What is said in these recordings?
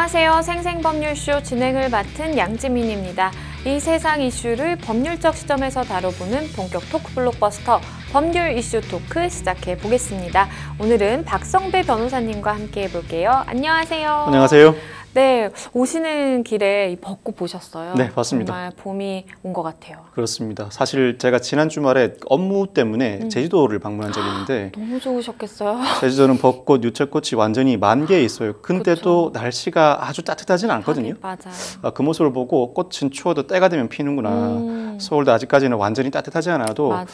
안녕하세요. 생생법률쇼 진행을 맡은 양지민입니다. 이 세상 이슈를 법률적 시점에서 다뤄보는 본격 토크 블록버스터 법률 이슈 토크 시작해 보겠습니다. 오늘은 박성배 변호사님과 함께 해볼게요. 안녕하세요. 안녕하세요. 네, 오시는 길에 이 벚꽃 보셨어요? 네, 봤습니다. 정말 봄이 온 것 같아요. 그렇습니다. 사실 제가 지난 주말에 업무 때문에 제주도를 방문한 적이 있는데 너무 좋으셨겠어요? 제주도는 벚꽃, 유채꽃이 완전히 만개에 있어요. 근데도 그쵸. 날씨가 아주 따뜻하지는 않거든요. 맞아요. 그 모습을 보고 꽃은 추워도 때가 되면 피는구나. 서울도 아직까지는 완전히 따뜻하지 않아도 맞아요.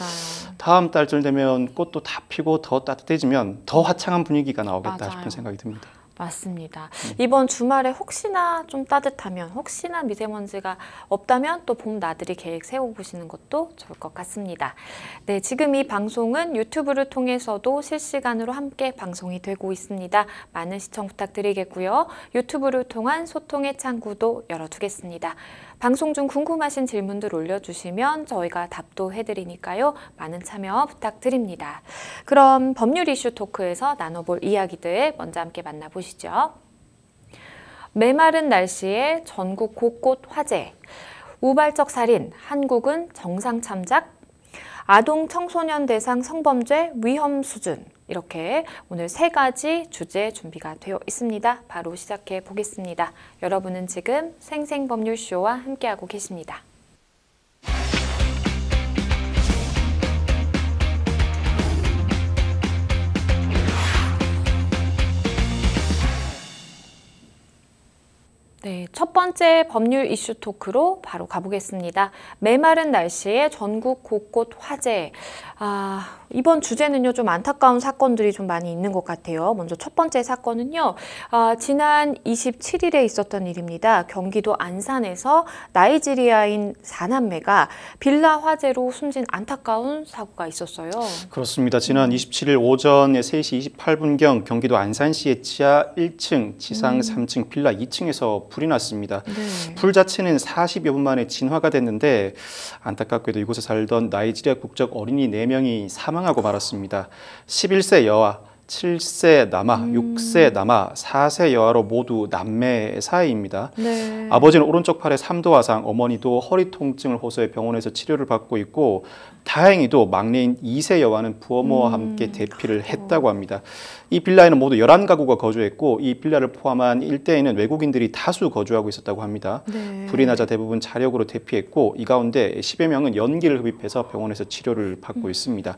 다음 달쯤 되면 꽃도 다 피고 더 따뜻해지면 더 화창한 분위기가 나오겠다 맞아요. 싶은 생각이 듭니다. 맞습니다. 이번 주말에 혹시나 좀 따뜻하면, 혹시나 미세먼지가 없다면 또 봄 나들이 계획 세워보시는 것도 좋을 것 같습니다. 네, 지금 이 방송은 유튜브를 통해서도 실시간으로 함께 방송이 되고 있습니다. 많은 시청 부탁드리겠고요. 유튜브를 통한 소통의 창구도 열어두겠습니다. 방송 중 궁금하신 질문들 올려주시면 저희가 답도 해드리니까요. 많은 참여 부탁드립니다. 그럼 법률 이슈 토크에서 나눠볼 이야기들 먼저 함께 만나보시죠. 메마른 날씨에 전국 곳곳 화재, 우발적 살인, 한국은 정상 참작, 아동 청소년 대상 성범죄 위험 수준, 이렇게 오늘 3가지 주제 준비가 되어 있습니다. 바로 시작해 보겠습니다. 여러분은 지금 생생법률쇼와 함께하고 계십니다. 네, 첫 번째 법률 이슈 토크로 바로 가보겠습니다. 메마른 날씨에 전국 곳곳 화재. 이번 주제는요, 좀 안타까운 사건들이 좀 많이 있는 것 같아요. 먼저 첫 번째 사건은요, 지난 27일에 있었던 일입니다. 경기도 안산에서 나이지리아인 4남매가 빌라 화재로 숨진 안타까운 사고가 있었어요. 그렇습니다. 지난 27일 오전 3시 28분경 경기도 안산시의 지하 1층, 지상 3층 빌라 2층에서 불이 났습니다. 네. 불 자체는 40여 분 만에 진화가 됐는데 안타깝게도 이곳에 살던 나이지리아 국적 어린이 4명이 사망하고 말았습니다. 11세 여아, 7세 남아, 6세 남아, 4세 여아로 모두 남매 사이입니다. 네. 아버지는 오른쪽 팔에 3도 화상, 어머니도 허리 통증을 호소해 병원에서 치료를 받고 있고 다행히도 막내인 2세 여아는 부모와 함께 대피를 했다고 합니다. 이 빌라에는 모두 11가구가 거주했고 이 빌라를 포함한 일대에는 외국인들이 다수 거주하고 있었다고 합니다. 네. 불이 나자 대부분 자력으로 대피했고 이 가운데 10여 명은 연기를 흡입해서 병원에서 치료를 받고 있습니다.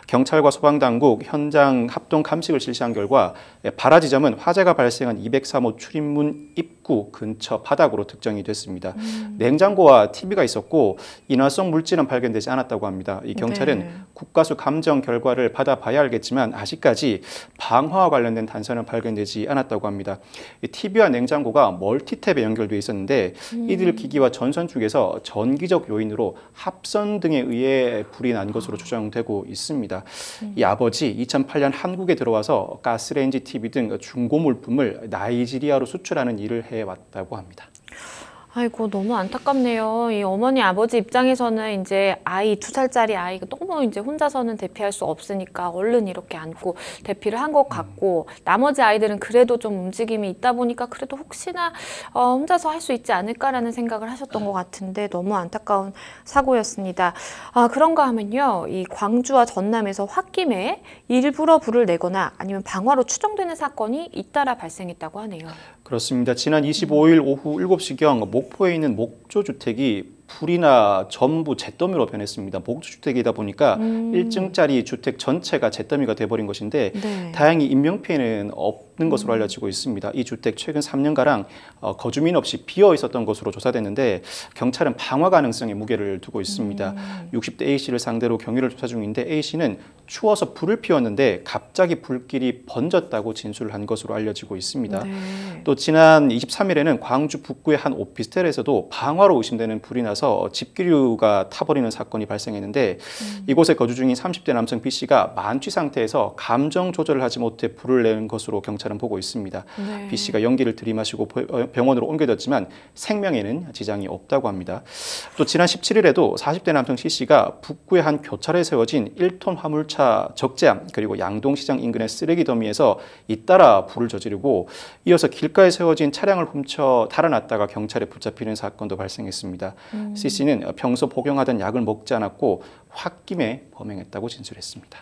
경찰과 소방당국, 현장 합동 감식을 실시한 결과 발화 지점은 화재가 발생한 203호 출입문 입구 근처 바닥으로 특정이 됐습니다. 냉장고와 TV가 있었고 인화성 물질은 발견되지 않았다고 합니다. 이 경찰은 네. 국가수 감정 결과를 받아봐야 알겠지만 아직까지 방화와 관련된 단서는 발견되지 않았다고 합니다. TV와 냉장고가 멀티탭에 연결되어 있었는데 이들 기기와 전선 쪽에서 전기적 요인으로 합선 등에 의해 불이 난 것으로 추정되고 있습니다. 이 아버지 2008년 한국에 들어와서 가스레인지, TV 등 중고 물품을 나이지리아로 수출하는 일을 해왔다고 합니다. 아이고, 너무 안타깝네요. 이 어머니, 아버지 입장에서는 이제 아이 2살짜리 아이가 너무 이제 혼자서는 대피할 수 없으니까 얼른 이렇게 안고 대피를 한 것 같고, 나머지 아이들은 그래도 좀 움직임이 있다 보니까 그래도 혹시나 혼자서 할 수 있지 않을까라는 생각을 하셨던 것 같은데 너무 안타까운 사고였습니다. 그런가 하면요, 이 광주와 전남에서 홧김에 일부러 불을 내거나 아니면 방화로 추정되는 사건이 잇따라 발생했다고 하네요. 그렇습니다. 지난 25일 오후 7시경 목포에 있는 목조주택이 불이나 전부 잿더미로 변했습니다. 목조주택이다 보니까 1층짜리 주택 전체가 잿더미가 돼버린 것인데 네. 다행히 인명피해는 없는 것으로 알려지고 있습니다. 이 주택 최근 3년가량 거주민 없이 비어 있었던 것으로 조사됐는데 경찰은 방화 가능성에 무게를 두고 있습니다. 60대 A씨를 상대로 경위를 조사 중인데 A씨는 추워서 불을 피웠는데 갑자기 불길이 번졌다고 진술을 한 것으로 알려지고 있습니다. 네. 또 지난 23일에는 광주 북구의 한 오피스텔에서도 방화로 의심되는 불이 나서 나서 집기류가 타버리는 사건이 발생했는데 이곳에 거주 중인 30대 남성 B씨가 만취 상태에서 감정 조절을 하지 못해 불을 내는 것으로 경찰은 보고 있습니다. 네. B씨가 연기를 들이마시고 병원으로 옮겨졌지만 생명에는 지장이 없다고 합니다. 또 지난 17일에도 40대 남성 C씨가 북구의 한 교차로에 세워진 1톤 화물차 적재함 그리고 양동시장 인근의 쓰레기 더미에서 잇따라 불을 저지르고 이어서 길가에 세워진 차량을 훔쳐 달아났다가 경찰에 붙잡히는 사건도 발생했습니다. C씨는 평소 복용하던 약을 먹지 않았고 홧김에 범행했다고 진술했습니다.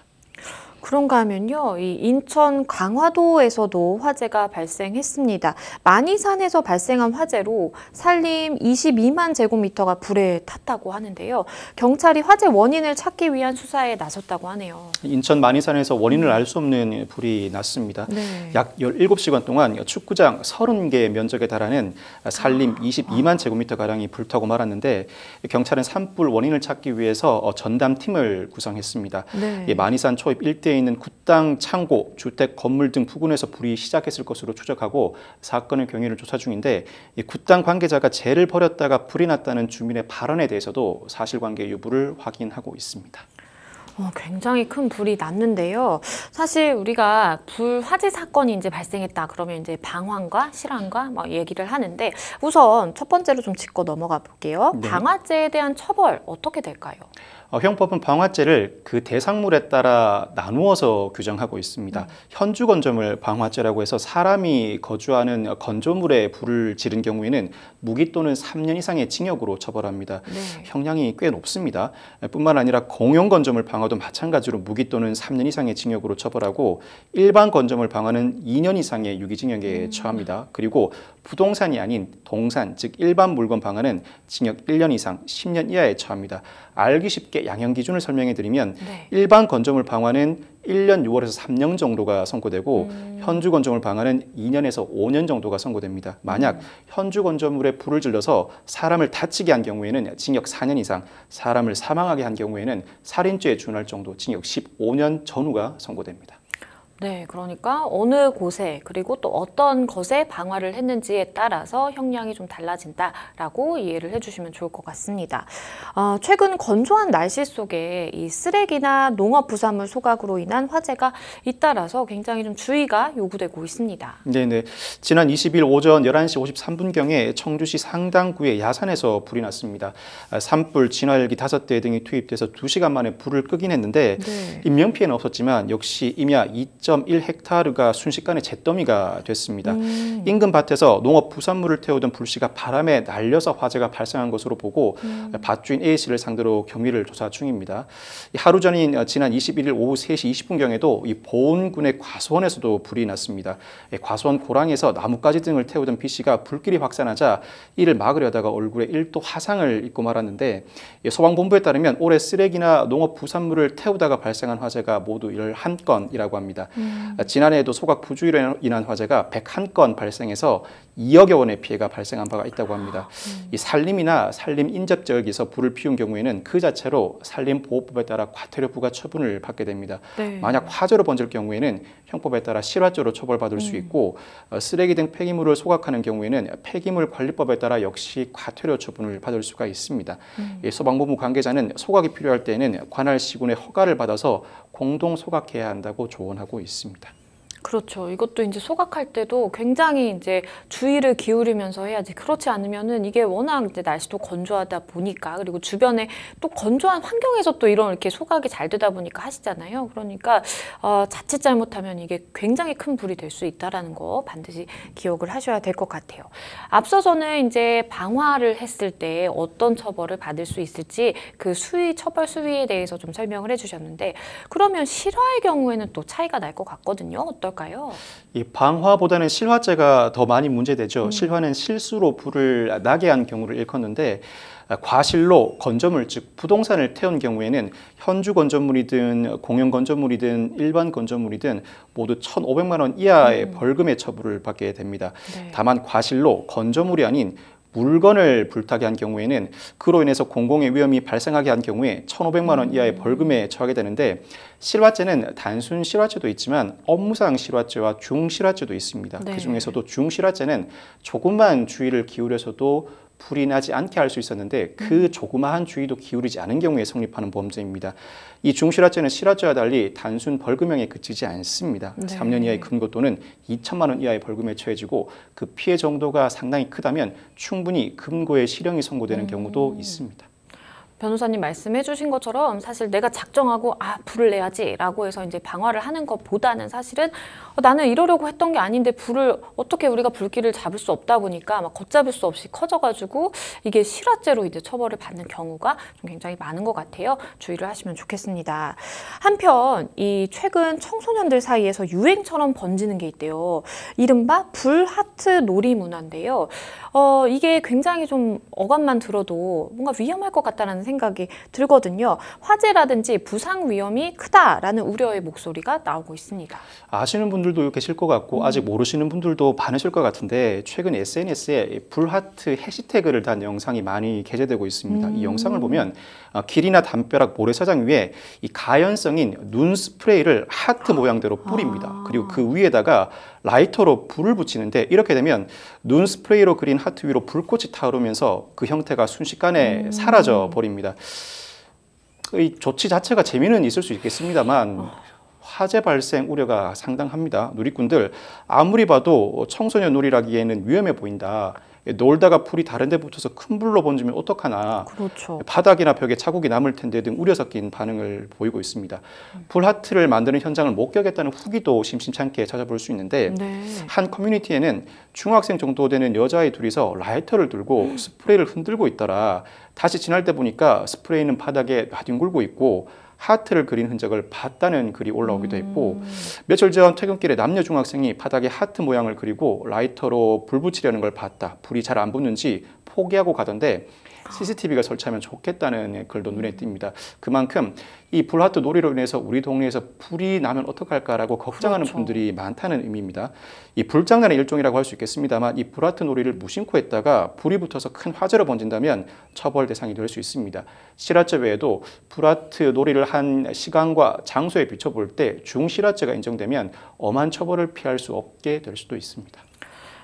그런가 하면요, 이 인천 강화도에서도 화재가 발생했습니다. 만이산에서 발생한 화재로 산림 22만 제곱미터가 불에 탔다고 하는데요. 경찰이 화재 원인을 찾기 위한 수사에 나섰다고 하네요. 인천 만이산에서 원인을 알 수 없는 불이 났습니다. 네. 약 17시간 동안 축구장 30개 면적에 달하는 산림 22만 제곱미터가량이 불타고 말았는데 경찰은 산불 원인을 찾기 위해서 전담팀을 구성했습니다. 네. 만이산 초입 일대에 있는 굿당 창고, 주택, 건물 등 부근에서 불이 시작했을 것으로 추적하고 사건의 경위를 조사 중인데 굿당 관계자가 재를 버렸다가 불이 났다는 주민의 발언에 대해서도 사실관계 여부를 확인하고 있습니다. 굉장히 큰 불이 났는데요. 사실 우리가 불 화재 사건이 이제 발생했다 그러면 이제 방화과 실화과 막 얘기를 하는데 우선 첫 번째로 좀 짚고 넘어가 볼게요. 네. 방화죄에 대한 처벌 어떻게 될까요? 형법은 방화죄를 그 대상물에 따라 나누어서 규정하고 있습니다. 현주 건조물 방화죄라고 해서 사람이 거주하는 건조물에 불을 지른 경우에는 무기 또는 3년 이상의 징역으로 처벌합니다. 네. 형량이 꽤 높습니다. 뿐만 아니라 공용 건조물 방화도 마찬가지로 무기 또는 3년 이상의 징역으로 처벌하고 일반 건조물 방화는 2년 이상의 유기징역에 처합니다. 그리고 부동산이 아닌 동산, 즉 일반 물건 방화는 징역 1년 이상 10년 이하에 처합니다. 알기 쉽게 양형 기준을 설명해 드리면 네. 일반 건조물 방화는 1년 6월에서 3년 정도가 선고되고 현주 건조물 방화는 2년에서 5년 정도가 선고됩니다. 만약 현주 건조물에 불을 질러서 사람을 다치게 한 경우에는 징역 4년 이상, 사람을 사망하게 한 경우에는 살인죄에 준할 정도 징역 15년 전후가 선고됩니다. 네, 그러니까 어느 곳에 그리고 또 어떤 것에 방화를 했는지에 따라서 형량이 좀 달라진다라고 이해를 해주시면 좋을 것 같습니다. 최근 건조한 날씨 속에 이 쓰레기나 농업 부산물 소각으로 인한 화재가 잇따라서 굉장히 좀 주의가 요구되고 있습니다. 네네. 지난 20일 오전 11시 53분경에 청주시 상당구의 야산에서 불이 났습니다. 산불, 진화헬기 5대 등이 투입돼서 2시간 만에 불을 끄긴 했는데 네. 인명피해는 없었지만 역시 임야 2.1헥타르가 순식간에 잿더미가 됐습니다. 인근 밭에서 농업 부산물을 태우던 불씨가 바람에 날려서 화재가 발생한 것으로 보고 밭주인 A씨를 상대로 경위를 조사 중입니다. 하루 전인 지난 21일 오후 3시 20분경에도 이 보은군의 과수원에서도 불이 났습니다. 과수원 고랑에서 나뭇가지 등을 태우던 B씨가 불길이 확산하자 이를 막으려다가 얼굴에 1도 화상을 입고 말았는데 소방본부에 따르면 올해 쓰레기나 농업 부산물을 태우다가 발생한 화재가 모두 11건이라고 합니다. 지난해에도 소각 부주의로 인한 화재가 101건 발생해서 2억여 원의 피해가 발생한 바가 있다고 합니다. 이 산림이나 산림 인접 지역에서 불을 피운 경우에는 그 자체로 산림보호법에 따라 과태료 부과 처분을 받게 됩니다. 네. 만약 화재로 번질 경우에는 형법에 따라 실화죄로 처벌받을 수 있고 쓰레기 등 폐기물을 소각하는 경우에는 폐기물 관리법에 따라 역시 과태료 처분을 받을 수가 있습니다. 이 소방본부 관계자는 소각이 필요할 때에는 관할 시군의 허가를 받아서 공동 소각해야 한다고 조언하고 있습니다. 그렇죠. 이것도 이제 소각할 때도 굉장히 이제 주의를 기울이면서 해야지. 그렇지 않으면은 이게 워낙 이제 날씨도 건조하다 보니까 그리고 주변에 또 건조한 환경에서 또 이런 이렇게 소각이 잘 되다 보니까 하시잖아요. 그러니까 자칫 잘못하면 이게 굉장히 큰 불이 될 수 있다라는 거 반드시 기억을 하셔야 될 것 같아요. 앞서서는 이제 방화를 했을 때 어떤 처벌을 받을 수 있을지 그 처벌 수위에 대해서 좀 설명을 해주셨는데 그러면 실화의 경우에는 또 차이가 날 것 같거든요. 어떨까요? 이 방화보다는 실화죄가 더 많이 문제되죠. 실화는 실수로 불을 나게 한 경우를 일컫는데 과실로 건조물 즉 부동산을 태운 경우에는 현주 건조물이든 공영 건조물이든 일반 건조물이든 모두 1,500만 원 이하의 벌금의 처벌을 받게 됩니다. 네. 다만 과실로 건조물이 아닌 물건을 불타게 한 경우에는 그로 인해서 공공의 위험이 발생하게 한 경우에 1,500만 원 이하의 벌금에 처하게 되는데 실화죄는 단순 실화죄도 있지만 업무상 실화죄와 중실화죄도 있습니다. 네. 그중에서도 중실화죄는 조금만 주의를 기울여서도 불이 나지 않게 할 수 있었는데 그 조그마한 주의도 기울이지 않은 경우에 성립하는 범죄입니다. 이 중실화죄는 실화죄와 달리 단순 벌금형에 그치지 않습니다. 네. 3년 이하의 금고 또는 2천만 원 이하의 벌금에 처해지고 그 피해 정도가 상당히 크다면 충분히 금고의 실형이 선고되는 경우도 있습니다. 변호사님 말씀해 주신 것처럼 사실 내가 작정하고 불을 내야지라고 해서 이제 방화를 하는 것보다는 사실은 나는 이러려고 했던 게 아닌데 불을 어떻게 우리가 불길을 잡을 수 없다 보니까 막 걷잡을 수 없이 커져가지고 이게 실화죄로 이제 처벌을 받는 경우가 좀 굉장히 많은 것 같아요. 주의를 하시면 좋겠습니다. 한편 이 최근 청소년들 사이에서 유행처럼 번지는 게 있대요. 이른바 불하트 놀이 문화인데요. 이게 굉장히 좀 어감만 들어도 뭔가 위험할 것 같다는 생각이 들거든요. 화재라든지 부상 위험이 크다라는 우려의 목소리가 나오고 있습니다. 아시는 분들도 계실 것 같고 아직 모르시는 분들도 많으실 것 같은데 최근 SNS에 불하트 해시태그를 단 영상이 많이 게재되고 있습니다. 이 영상을 보면 길이나 담벼락 모래사장 위에 이 가연성인 눈 스프레이를 하트 모양대로 뿌립니다. 그리고 그 위에다가 라이터로 불을 붙이는데 이렇게 되면 눈 스프레이로 그린 하트 위로 불꽃이 타오르면서 그 형태가 순식간에 사라져 버립니다. 이 조치 자체가 재미는 있을 수 있겠습니다만 화재 발생 우려가 상당합니다. 누리꾼들 아무리 봐도 청소년 놀이라기에는 위험해 보인다. 놀다가 불이 다른 데 붙어서 큰 불로 번지면 어떡하나. 그렇죠. 바닥이나 벽에 자국이 남을 텐데 등 우려 섞인 반응을 보이고 있습니다. 불하트를 만드는 현장을 목격했다는 후기도 심심찮게 찾아볼 수 있는데 네. 한 커뮤니티에는 중학생 정도 되는 여자아이 둘이서 라이터를 들고 스프레이를 흔들고 있더라. 다시 지날 때 보니까 스프레이는 바닥에 나뒹굴고 있고 하트를 그린 흔적을 봤다는 글이 올라오기도 했고 며칠 전 퇴근길에 남녀 중학생이 바닥에 하트 모양을 그리고 라이터로 불 붙이려는 걸 봤다. 불이 잘 안 붙는지 포기하고 가던데 CCTV가 설치하면 좋겠다는 글도 눈에 띕니다. 그만큼 이 불하트 놀이로 인해서 우리 동네에서 불이 나면 어떡할까라고 걱정하는 그렇죠. 분들이 많다는 의미입니다. 이 불장난의 일종이라고 할 수 있겠습니다만 이 불하트 놀이를 무심코 했다가 불이 붙어서 큰 화재로 번진다면 처벌 대상이 될 수 있습니다. 실화죄 외에도 불하트 놀이를 한 시간과 장소에 비춰볼 때 중실화죄가 인정되면 엄한 처벌을 피할 수 없게 될 수도 있습니다.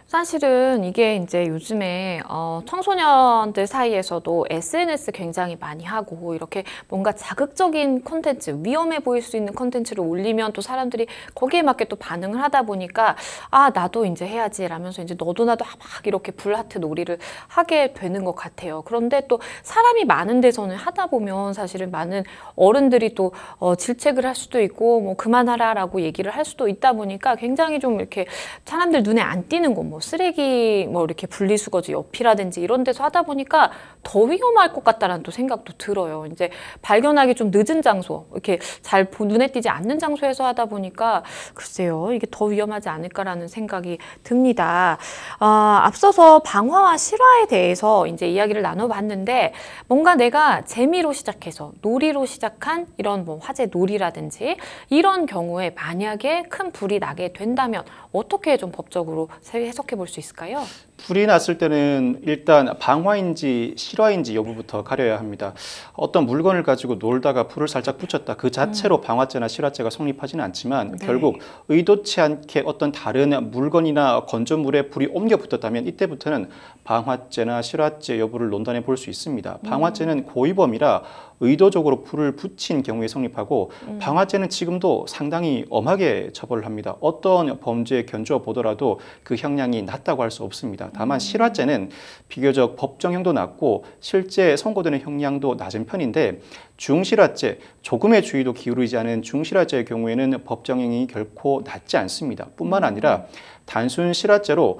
사실은 이게 이제 요즘에 청소년들 사이에서도 SNS 굉장히 많이 하고 이렇게 뭔가 자극적인 콘텐츠, 위험해 보일 수 있는 콘텐츠를 올리면 또 사람들이 거기에 맞게 또 반응을 하다 보니까 나도 이제 해야지 라면서 이제 너도 나도 막 이렇게 불하트 놀이를 하게 되는 것 같아요. 그런데 또 사람이 많은 데서는 하다 보면 사실은 많은 어른들이 또 질책을 할 수도 있고 뭐 그만하라라고 얘기를 할 수도 있다 보니까 굉장히 좀 이렇게 사람들 눈에 안 띄는 곳, 뭐 쓰레기 뭐 이렇게 분리수거지 옆이라든지 이런 데서 하다 보니까 더 위험할 것 같다라는 또 생각도 들어요. 이제 발견하기 좀 늦은 장소, 이렇게 잘 눈에 띄지 않는 장소에서 하다 보니까 글쎄요, 이게 더 위험하지 않을까라는 생각이 듭니다. 앞서서 방화와 실화에 대해서 이제 이야기를 나눠봤는데 뭔가 내가 재미로 시작해서 놀이로 시작한 이런 뭐 화재 놀이라든지 이런 경우에 만약에 큰 불이 나게 된다면 어떻게 좀 법적으로 해석해 볼 수 있을까요? 불이 났을 때는 일단 방화인지 실화인지 여부부터 가려야 합니다. 어떤 물건을 가지고 놀다가 불을 살짝 붙였다. 그 자체로 방화죄나 실화죄가 성립하지는 않지만 네. 결국 의도치 않게 어떤 다른 물건이나 건조물에 불이 옮겨 붙었다면 이때부터는 방화죄나 실화죄 여부를 논단해 볼 수 있습니다. 방화죄는 고의범이라 의도적으로 불을 붙인 경우에 성립하고 방화죄는 지금도 상당히 엄하게 처벌을 합니다. 어떤 범죄에 견주어 보더라도 그 형량이 낮다고 할 수 없습니다. 다만 실화죄는 비교적 법정형도 낮고 실제 선고되는 형량도 낮은 편인데 중실화죄, 조금의 주의도 기울이지 않은 중실화죄의 경우에는 법정형이 결코 낮지 않습니다. 뿐만 아니라 단순 실화죄로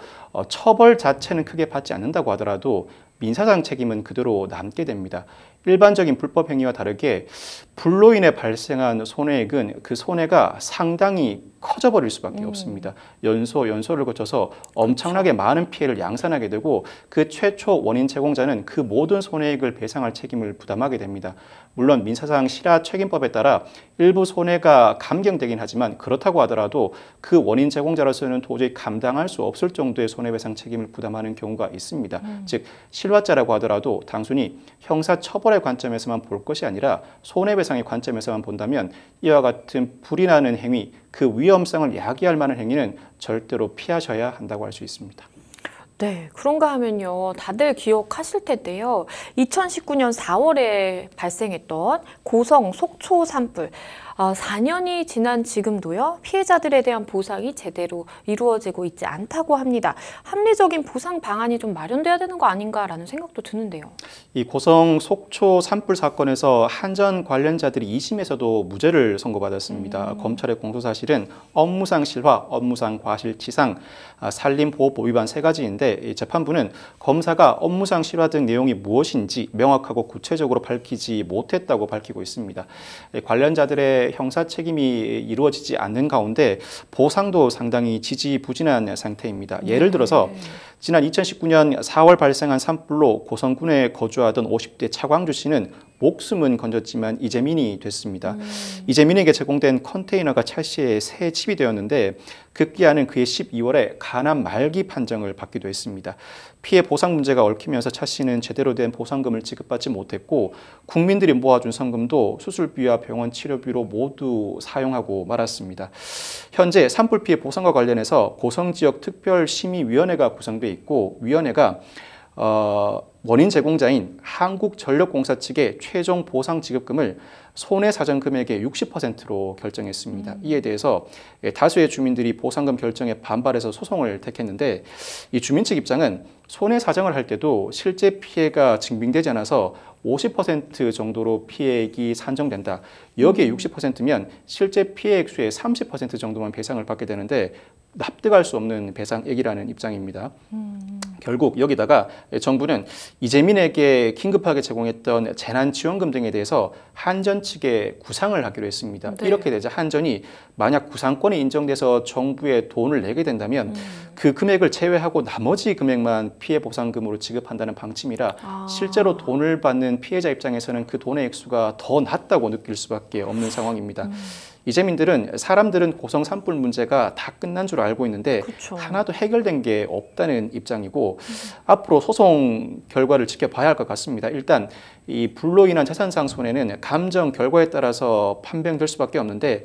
처벌 자체는 크게 받지 않는다고 하더라도 민사상 책임은 그대로 남게 됩니다. 일반적인 불법 행위와 다르게 불로 인해 발생한 손해액은 그 손해가 상당히 커져버릴 수밖에 없습니다. 연소를 거쳐서 엄청나게 많은 피해를 양산하게 되고 그 최초 원인 제공자는 그 모든 손해액을 배상할 책임을 부담하게 됩니다. 물론 민사상 실화 책임법에 따라 일부 손해가 감경되긴 하지만 그렇다고 하더라도 그 원인 제공자로서는 도저히 감당할 수 없을 정도의 손해배상 책임을 부담하는 경우가 있습니다. 즉 실화죄라고 하더라도 단순히 형사 처벌의 관점에서만 볼 것이 아니라 손해배상의 관점에서만 본다면 이와 같은 불이 나는 행위, 그 위험성을 야기할 만한 행위는 절대로 피하셔야 한다고 할 수 있습니다. 네, 그런가 하면요. 다들 기억하실 텐데요. 2019년 4월에 발생했던 고성 속초 산불. 4년이 지난 지금도요. 피해자들에 대한 보상이 제대로 이루어지고 있지 않다고 합니다. 합리적인 보상 방안이 좀 마련돼야 되는 거 아닌가라는 생각도 드는데요. 이 고성 속초 산불 사건에서 한전 관련자들이 2심에서도 무죄를 선고받았습니다. 검찰의 공소사실은 업무상 실화, 업무상 과실치상, 산림보호법 위반 3가지인데 이 재판부는 검사가 업무상 실화 등 내용이 무엇인지 명확하고 구체적으로 밝히지 못했다고 밝히고 있습니다. 관련자들의 형사 책임이 이루어지지 않는 가운데 보상도 상당히 지지부진한 상태입니다. 예를 들어서 지난 2019년 4월 발생한 산불로 고성군에 거주하던 50대 차광주 씨는 목숨은 건졌지만 이재민이 됐습니다. 이재민에게 제공된 컨테이너가 차 씨의 새 집이 되었는데 급기야는 그해 12월에 간암 말기 판정을 받기도 했습니다. 피해 보상 문제가 얽히면서 차 씨는 제대로 된 보상금을 지급받지 못했고 국민들이 모아준 성금도 수술비와 병원 치료비로 모두 사용하고 말았습니다. 현재 산불 피해 보상과 관련해서 고성지역 특별심의위원회가 구성돼 있고 위원회가 원인 제공자인 한국전력공사 측의 최종 보상 지급금을 손해사정 금액의 60%로 결정했습니다. 이에 대해서 다수의 주민들이 보상금 결정에 반발해서 소송을 택했는데 이 주민 측 입장은 손해사정을 할 때도 실제 피해가 증빙되지 않아서 50% 정도로 피해액이 산정된다. 여기에 60%면 실제 피해액 수의 30% 정도만 배상을 받게 되는데 납득할 수 없는 배상액이라는 입장입니다. 결국 여기다가 정부는 이재민에게 긴급하게 제공했던 재난지원금 등에 대해서 한전 측에 구상을 하기로 했습니다. 네. 이렇게 되자 한전이 만약 구상권이 인정돼서 정부에 돈을 내게 된다면 그 금액을 제외하고 나머지 금액만 피해 보상금으로 지급한다는 방침이라 실제로 돈을 받는 피해자 입장에서는 그 돈의 액수가 더 낮다고 느낄 수밖에 없는 상황입니다. 이재민들은 사람들은 고성 산불 문제가 다 끝난 줄 알고 있는데 그쵸. 하나도 해결된 게 없다는 입장이고 앞으로 소송 결과를 지켜봐야 할 것 같습니다. 일단 이 불로 인한 재산상 손해는 감정 결과에 따라서 판명될 수밖에 없는데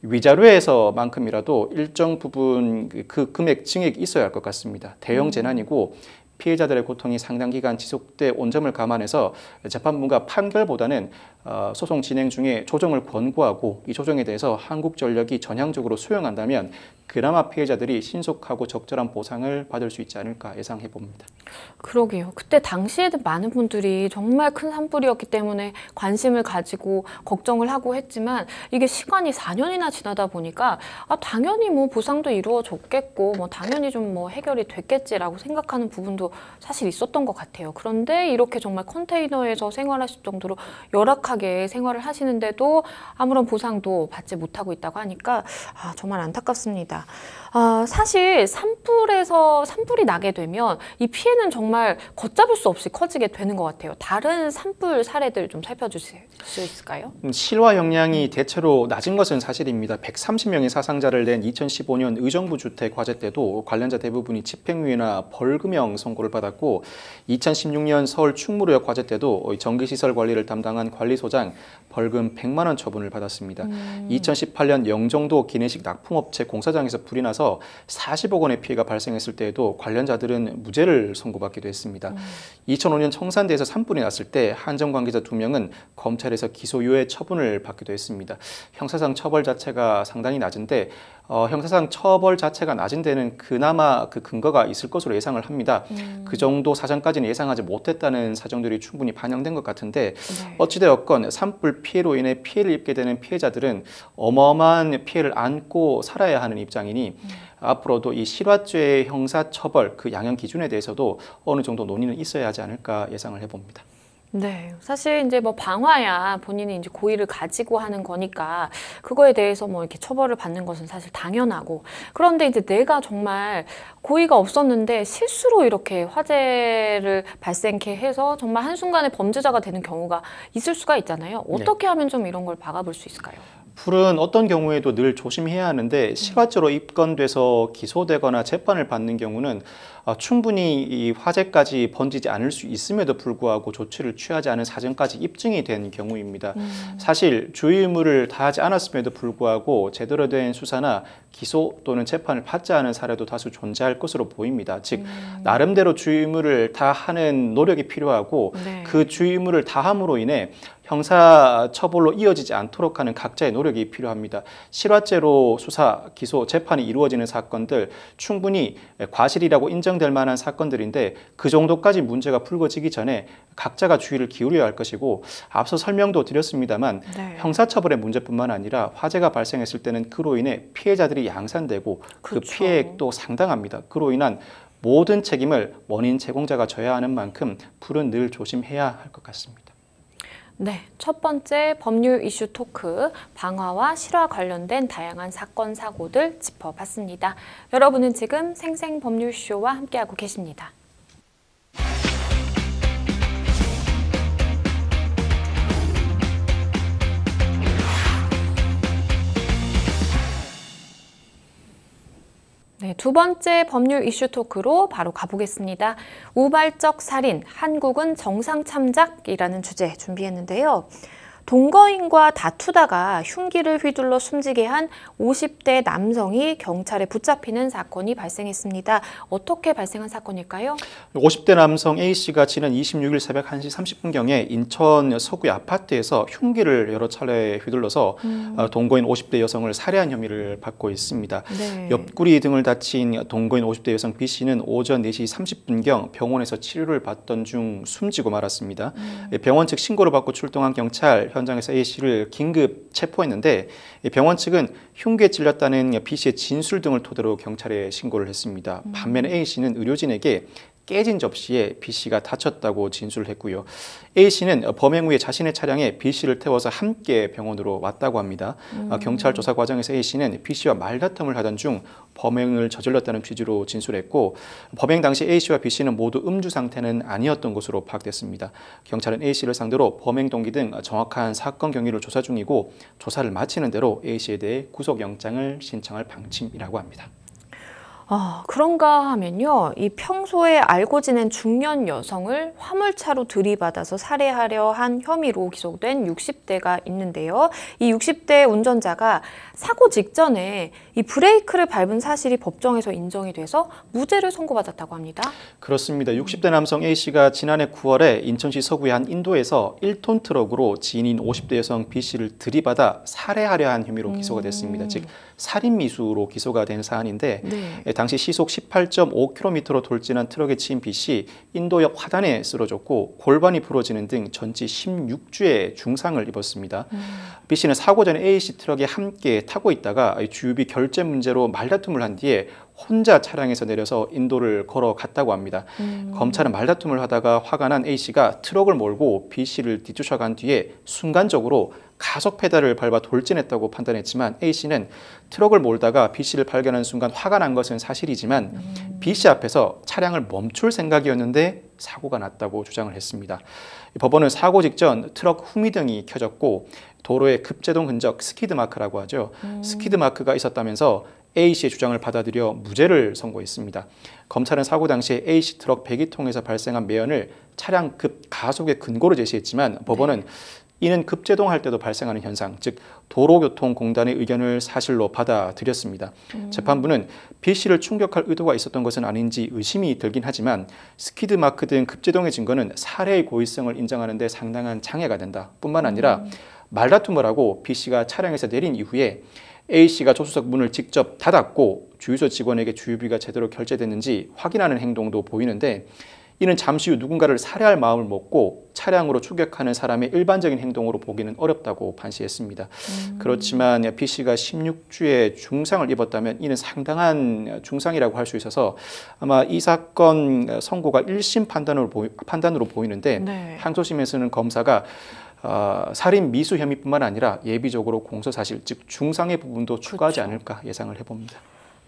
위자료에서만큼이라도 일정 부분 그 금액 증액이 있어야 할 것 같습니다. 대형 재난이고 피해자들의 고통이 상당 기간 지속돼 온 점을 감안해서 재판부가 판결보다는 소송 진행 중에 조정을 권고하고 이 조정에 대해서 한국전력이 전향적으로 수용한다면 그나마 피해자들이 신속하고 적절한 보상을 받을 수 있지 않을까 예상해 봅니다. 그러게요. 그때 당시에도 많은 분들이 정말 큰 산불이었기 때문에 관심을 가지고 걱정을 하고 했지만 이게 시간이 4년이나 지나다 보니까 당연히 뭐 보상도 이루어졌겠고 뭐 당연히 좀 뭐 해결이 됐겠지라고 생각하는 부분도 사실 있었던 것 같아요. 그런데 이렇게 정말 컨테이너에서 생활하실 정도로 열악하게 생활을 하시는데도 아무런 보상도 받지 못하고 있다고 하니까 정말 안타깝습니다. 사실 산불이 나게 되면 이 피해는 정말 걷잡을 수 없이 커지게 되는 것 같아요. 다른 산불 사례들 좀 살펴주실 수 있을까요? 실화 역량이 대체로 낮은 것은 사실입니다. 130명의 사상자를 낸 2015년 의정부 주택 화재 때도 관련자 대부분이 집행유예나 벌금형 선고를 받았고 2016년 서울 충무로역 화재 때도 전기시설 관리를 담당한 관리소장 벌금 100만 원 처분을 받았습니다. 2018년 영종도 기내식 납품업체 공사장에서 불이 나서 40억 원의 피해가 발생했을 때에도 관련자들은 무죄를 선고받기도 했습니다. 2005년 청산대에서 산불이 났을 때 한전 관계자 2명은 검찰에서 기소유예 처분을 받기도 했습니다. 형사상 처벌 자체가 상당히 낮은데 형사상 처벌 자체가 낮은 데는 그나마 그 근거가 있을 것으로 예상을 합니다. 그 정도 사정까지는 예상하지 못했다는 사정들이 충분히 반영된 것 같은데 어찌되었건 산불 피해로 인해 피해를 입게 되는 피해자들은 어마어마한 피해를 안고 살아야 하는 입장이니 앞으로도 이 실화죄의 형사처벌 그 양형 기준에 대해서도 어느 정도 논의는 있어야 하지 않을까 예상을 해봅니다. 네, 사실 이제 뭐 방화야 본인이 이제 고의를 가지고 하는 거니까 그거에 대해서 뭐 이렇게 처벌을 받는 것은 사실 당연하고 그런데 이제 내가 정말 고의가 없었는데 실수로 이렇게 화재를 발생케 해서 정말 한순간에 범죄자가 되는 경우가 있을 수가 있잖아요. 어떻게 하면 좀 이런 걸 막아볼 수 있을까요? 불은 어떤 경우에도 늘 조심해야 하는데 실화죄로 입건돼서 기소되거나 재판을 받는 경우는 충분히 이 화재까지 번지지 않을 수 있음에도 불구하고 조치를 취하지 않은 사정까지 입증이 된 경우입니다. 사실 주의 의무를 다하지 않았음에도 불구하고 제대로 된 수사나 기소 또는 재판을 받지 않은 사례도 다수 존재할 것으로 보입니다. 즉 나름대로 주의 의무를 다하는 노력이 필요하고 네. 그 주의 의무를 다함으로 인해 형사 처벌로 이어지지 않도록 하는 각자의 노력이 필요합니다. 실화죄로 수사, 기소, 재판이 이루어지는 사건들 충분히 과실이라고 인정될 만한 사건들인데 그 정도까지 문제가 불거지기 전에 각자가 주의를 기울여야 할 것이고 앞서 설명도 드렸습니다만 네. 형사처벌의 문제뿐만 아니라 화재가 발생했을 때는 그로 인해 피해자들이 양산되고 그 그렇죠. 피해액도 상당합니다. 그로 인한 모든 책임을 원인 제공자가 져야 하는 만큼 불은 늘 조심해야 할 것 같습니다. 네, 첫 번째 법률 이슈 토크, 방화와 실화 관련된 다양한 사건, 사고들 짚어봤습니다. 여러분은 지금 생생법률쇼와 함께하고 계십니다. 네, 두 번째 법률 이슈 토크로 바로 가보겠습니다. 우발적 살인, 한국은 정상 참작이라는 주제 준비했는데요. 동거인과 다투다가 흉기를 휘둘러 숨지게 한 50대 남성이 경찰에 붙잡히는 사건이 발생했습니다. 어떻게 발생한 사건일까요? 50대 남성 A씨가 지난 26일 새벽 1시 30분경에 인천 서구의 아파트에서 흉기를 여러 차례 휘둘러서 동거인 50대 여성을 살해한 혐의를 받고 있습니다. 네. 옆구리 등을 다친 동거인 50대 여성 B씨는 오전 4시 30분경 병원에서 치료를 받던 중 숨지고 말았습니다. 병원 측 신고를 받고 출동한 경찰 현장에서 A씨를 긴급 체포했는데 병원 측은 흉기에 찔렸다는 B씨의 진술 등을 토대로 경찰에 신고를 했습니다. 반면에 A씨는 의료진에게 깨진 접시에 B씨가 다쳤다고 진술을 했고요. A씨는 범행 후에 자신의 차량에 B씨를 태워서 함께 병원으로 왔다고 합니다. 경찰 조사 과정에서 A씨는 B씨와 말다툼을 하던 중 범행을 저질렀다는 취지로 진술했고 범행 당시 A씨와 B씨는 모두 음주 상태는 아니었던 것으로 파악됐습니다. 경찰은 A씨를 상대로 범행 동기 등 정확한 사건 경위를 조사 중이고 조사를 마치는 대로 A씨에 대해 구속영장을 신청할 방침이라고 합니다. 그런가 하면요. 이 평소에 알고 지낸 중년 여성을 화물차로 들이받아서 살해하려 한 혐의로 기소된 60대가 있는데요. 이 60대 운전자가 사고 직전에 이 브레이크를 밟은 사실이 법정에서 인정이 돼서 무죄를 선고받았다고 합니다. 그렇습니다. 60대 남성 A씨가 지난해 9월에 인천시 서구의 한 인도에서 1톤 트럭으로 지인인 50대 여성 B씨를 들이받아 살해하려 한 혐의로 기소가 됐습니다. 즉 살인 미수로 기소가 된 사안인데 네. 당시 시속 18.5km로 돌진한 트럭에 치인 B씨 인도역 화단에 쓰러졌고 골반이 부러지는 등 전치 16주의 중상을 입었습니다. B씨는 사고 전에 A씨 트럭에 함께 타고 있다가 주유비 결제 문제로 말다툼을 한 뒤에 혼자 차량에서 내려서 인도를 걸어갔다고 합니다. 검찰은 말다툼을 하다가 화가 난 A씨가 트럭을 몰고 B씨를 뒤쫓아간 뒤에 순간적으로 가속 페달을 밟아 돌진했다고 판단했지만 A씨는 트럭을 몰다가 B씨를 발견한 순간 화가 난 것은 사실이지만 B씨 앞에서 차량을 멈출 생각이었는데 사고가 났다고 주장을 했습니다. 법원은 사고 직전 트럭 후미등이 켜졌고 도로에 급제동 흔적 스키드 마크라고 하죠. 스키드 마크가 있었다면서 A씨의 주장을 받아들여 무죄를 선고했습니다. 검찰은 사고 당시에 A씨 트럭 배기통에서 발생한 매연을 차량 급 가속의 근거로 제시했지만 법원은 이는 급제동할 때도 발생하는 현상, 즉 도로교통공단의 의견을 사실로 받아들였습니다. 재판부는 B씨를 충격할 의도가 있었던 것은 아닌지 의심이 들긴 하지만 스키드 마크 등 급제동의 증거는 살해의 고의성을 인정하는 데 상당한 장애가 된다. 뿐만 아니라 말다툼을 하고 B씨가 차량에서 내린 이후에 A씨가 조수석 문을 직접 닫았고 주유소 직원에게 주유비가 제대로 결제됐는지 확인하는 행동도 보이는데 이는 잠시 후 누군가를 살해할 마음을 먹고 차량으로 추격하는 사람의 일반적인 행동으로 보기는 어렵다고 판시했습니다. 그렇지만 B씨가 16주의 중상을 입었다면 이는 상당한 중상이라고 할 수 있어서 아마 이 사건 선고가 1심 판단으로 보이는데 네. 항소심에서는 검사가 살인 미수 혐의뿐만 아니라 예비적으로 공소사실, 즉 중상의 부분도 추가하지 않을까 예상을 해봅니다.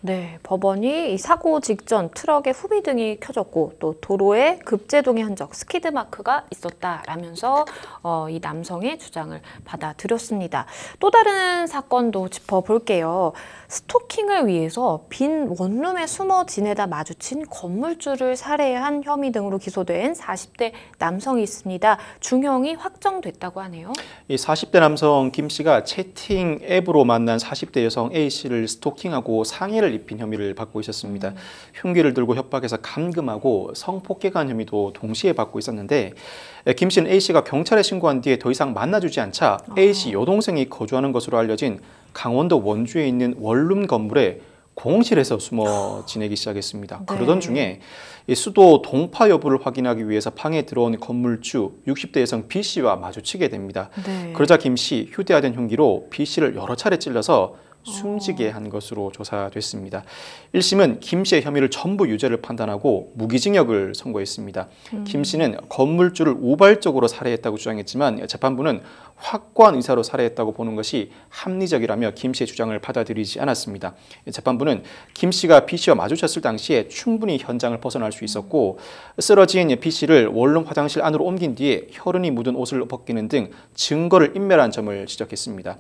네, 법원이 이 사고 직전 트럭의 후비등이 켜졌고 또 도로에 급제동의 흔적, 스키드 마크가 있었다라면서 이 남성의 주장을 받아들였습니다. 또 다른 사건도 짚어볼게요. 스토킹을 위해서 빈 원룸에 숨어 지내다 마주친 건물주를 살해한 혐의 등으로 기소된 40대 남성이 있습니다. 중형이 확정됐다고 하네요. 이 40대 남성 김 씨가 채팅 앱으로 만난 40대 여성 A 씨를 스토킹하고 상해를 입힌 혐의를 받고 있었습니다. 흉기를 들고 협박해서 감금하고 성폭행한 혐의도 동시에 받고 있었는데 김 씨는 A 씨가 경찰에 신고한 뒤에 더 이상 만나주지 않자 A 씨 여동생이 거주하는 것으로 알려진 강원도 원주에 있는 원룸 건물에 공실에서 숨어 지내기 시작했습니다. 네. 그러던 중에 이 수도 동파 여부를 확인하기 위해서 방에 들어온 건물주 60대 여성 B 씨와 마주치게 됩니다. 네. 그러자 김 씨 휴대하던 흉기로 B 씨를 여러 차례 찔러서 숨지게 한 것으로 조사됐습니다. 1심은 김 씨의 혐의를 전부 유죄를 판단하고 무기징역을 선고했습니다. 김 씨는 건물주를 우발적으로 살해했다고 주장했지만 재판부는 확고한 의사로 살해했다고 보는 것이 합리적이라며 김 씨의 주장을 받아들이지 않았습니다. 재판부는 김 씨가 B 씨와 마주쳤을 당시에 충분히 현장을 벗어날 수 있었고 쓰러진 B 씨를 원룸 화장실 안으로 옮긴 뒤에 혈흔이 묻은 옷을 벗기는 등 증거를 인멸한 점을 지적했습니다.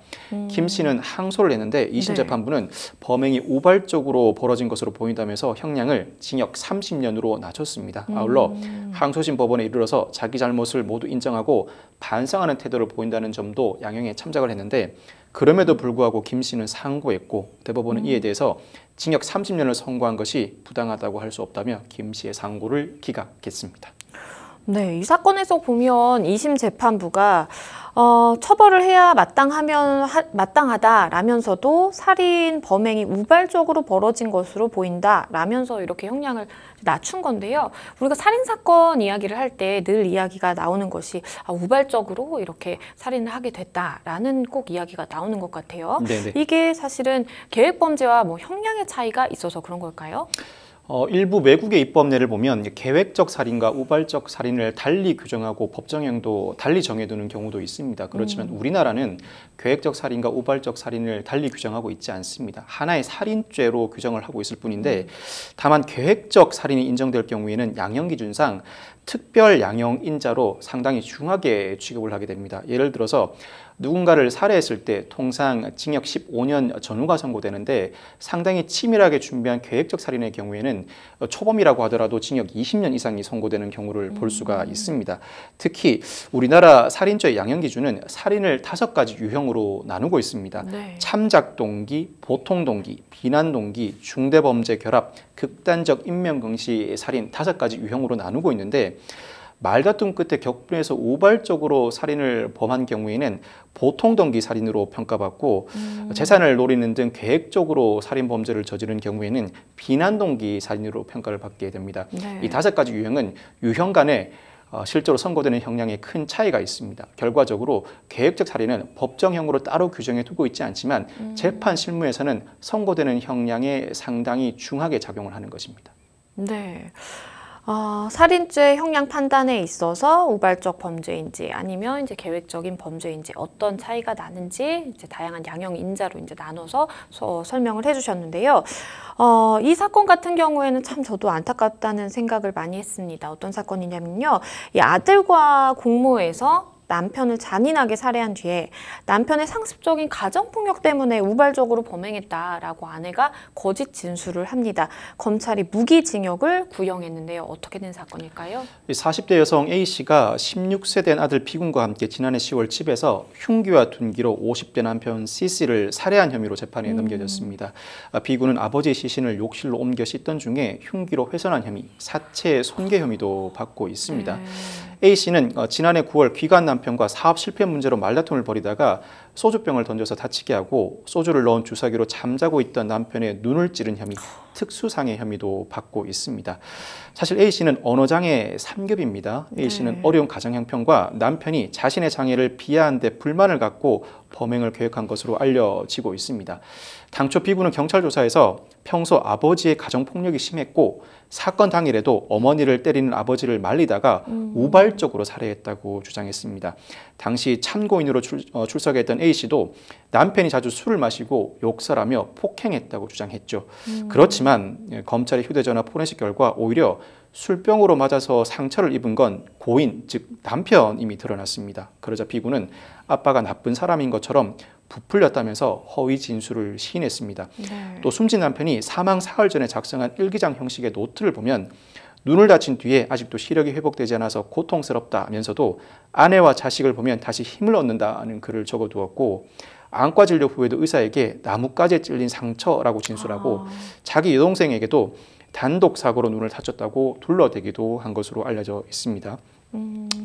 김 씨는 항소를 했는데 2심 재판부는 범행이 우발적으로 벌어진 것으로 보인다면서 형량을 징역 30년으로 낮췄습니다. 아울러 항소심 법원에 이르러서 자기 잘못을 모두 인정하고 반성하는 태도를 보인다는 점도 양형에 참작을 했는데 그럼에도 불구하고 김 씨는 상고했고 대법원은 이에 대해서 징역 30년을 선고한 것이 부당하다고 할 수 없다며 김 씨의 상고를 기각했습니다. 네, 이 사건에서 보면 2심 재판부가 처벌을 해야 마땅하다라면서도 살인 범행이 우발적으로 벌어진 것으로 보인다라면서 이렇게 형량을 낮춘 건데요. 우리가 살인 사건 이야기를 할 때 늘 이야기가 나오는 것이 우발적으로 이렇게 살인을 하게 됐다라는 꼭 이야기가 나오는 것 같아요. 네네. 이게 사실은 계획 범죄와 뭐 형량의 차이가 있어서 그런 걸까요? 일부 외국의 입법례를 보면 계획적 살인과 우발적 살인을 달리 규정하고 법정형도 달리 정해두는 경우도 있습니다. 그렇지만 우리나라는 계획적 살인과 우발적 살인을 달리 규정하고 있지 않습니다. 하나의 살인죄로 규정을 하고 있을 뿐인데 다만 계획적 살인이 인정될 경우에는 양형 기준상 특별 양형 인자로 상당히 중하게 취급을 하게 됩니다. 예를 들어서 누군가를 살해했을 때 통상 징역 15년 전후가 선고되는데 상당히 치밀하게 준비한 계획적 살인의 경우에는 초범이라고 하더라도 징역 20년 이상이 선고되는 경우를 볼 수가 있습니다. 특히 우리나라 살인죄의 양형 기준은 살인을 5가지 유형으로 나누고 있습니다. 네. 참작 동기, 보통 동기, 비난 동기, 중대범죄 결합, 극단적 인명경시 살인 5가지 유형으로 나누고 있는데 말다툼 끝에 격분해서 우발적으로 살인을 범한 경우에는 보통 동기 살인으로 평가받고 재산을 노리는 등 계획적으로 살인 범죄를 저지른 경우에는 비난 동기 살인으로 평가를 받게 됩니다. 네. 이 5가지 유형은 유형 간에 실제로 선고되는 형량에 큰 차이가 있습니다. 결과적으로 계획적 살인은 법정형으로 따로 규정해 두고 있지 않지만 재판 실무에서는 선고되는 형량에 상당히 중하게 작용을 하는 것입니다. 네. 살인죄 형량 판단에 있어서 우발적 범죄인지 아니면 이제 계획적인 범죄인지 어떤 차이가 나는지 이제 다양한 양형 인자로 이제 나눠서 설명을 해주셨는데요. 이 사건 같은 경우에는 참 저도 안타깝다는 생각을 많이 했습니다. 어떤 사건이냐면요. 이 아들과 공모해서 남편을 잔인하게 살해한 뒤에 남편의 상습적인 가정폭력 때문에 우발적으로 범행했다라고 아내가 거짓 진술을 합니다. 검찰이 무기징역을 구형했는데요. 어떻게 된 사건일까요? 40대 여성 A씨가 16세 된 아들 B군과 함께 지난해 10월 집에서 흉기와 둔기로 50대 남편 C씨를 살해한 혐의로 재판에 넘겨졌습니다. B군은 아버지의 시신을 욕실로 옮겨 씻던 중에 흉기로 훼손한 혐의, 사체 손괴 혐의도 받고 있습니다. A씨는 지난해 9월 귀간 남편과 사업 실패 문제로 말다툼을 벌이다가 소주병을 던져서 다치게 하고 소주를 넣은 주사기로 잠자고 있던 남편의 눈을 찌른 혐의, 특수상해 혐의도 받고 있습니다. 사실 A씨는 언어장애 3급입니다. A씨는 어려운 가정 형편과 남편이 자신의 장애를 비하한 데 불만을 갖고 범행을 계획한 것으로 알려지고 있습니다. 당초 B군은 경찰 조사에서 평소 아버지의 가정폭력이 심했고 사건 당일에도 어머니를 때리는 아버지를 말리다가 우발적으로 살해했다고 주장했습니다. 당시 참고인으로 출석했던 A씨도 남편이 자주 술을 마시고 욕설하며 폭행했다고 주장했죠. 그렇지만 검찰의 휴대전화 포렌식 결과 오히려 술병으로 맞아서 상처를 입은 건 고인, 즉 남편임이 드러났습니다. 그러자 B군은 아빠가 나쁜 사람인 것처럼 부풀렸다면서 허위 진술을 시인했습니다. 네. 또 숨진 남편이 사망 사흘 전에 작성한 일기장 형식의 노트를 보면 눈을 다친 뒤에 아직도 시력이 회복되지 않아서 고통스럽다면서도 아내와 자식을 보면 다시 힘을 얻는다는 글을 적어두었고 안과 진료 후에도 의사에게 나뭇가지에 찔린 상처라고 진술하고 자기 여동생에게도 단독 사고로 눈을 다쳤다고 둘러대기도 한 것으로 알려져 있습니다.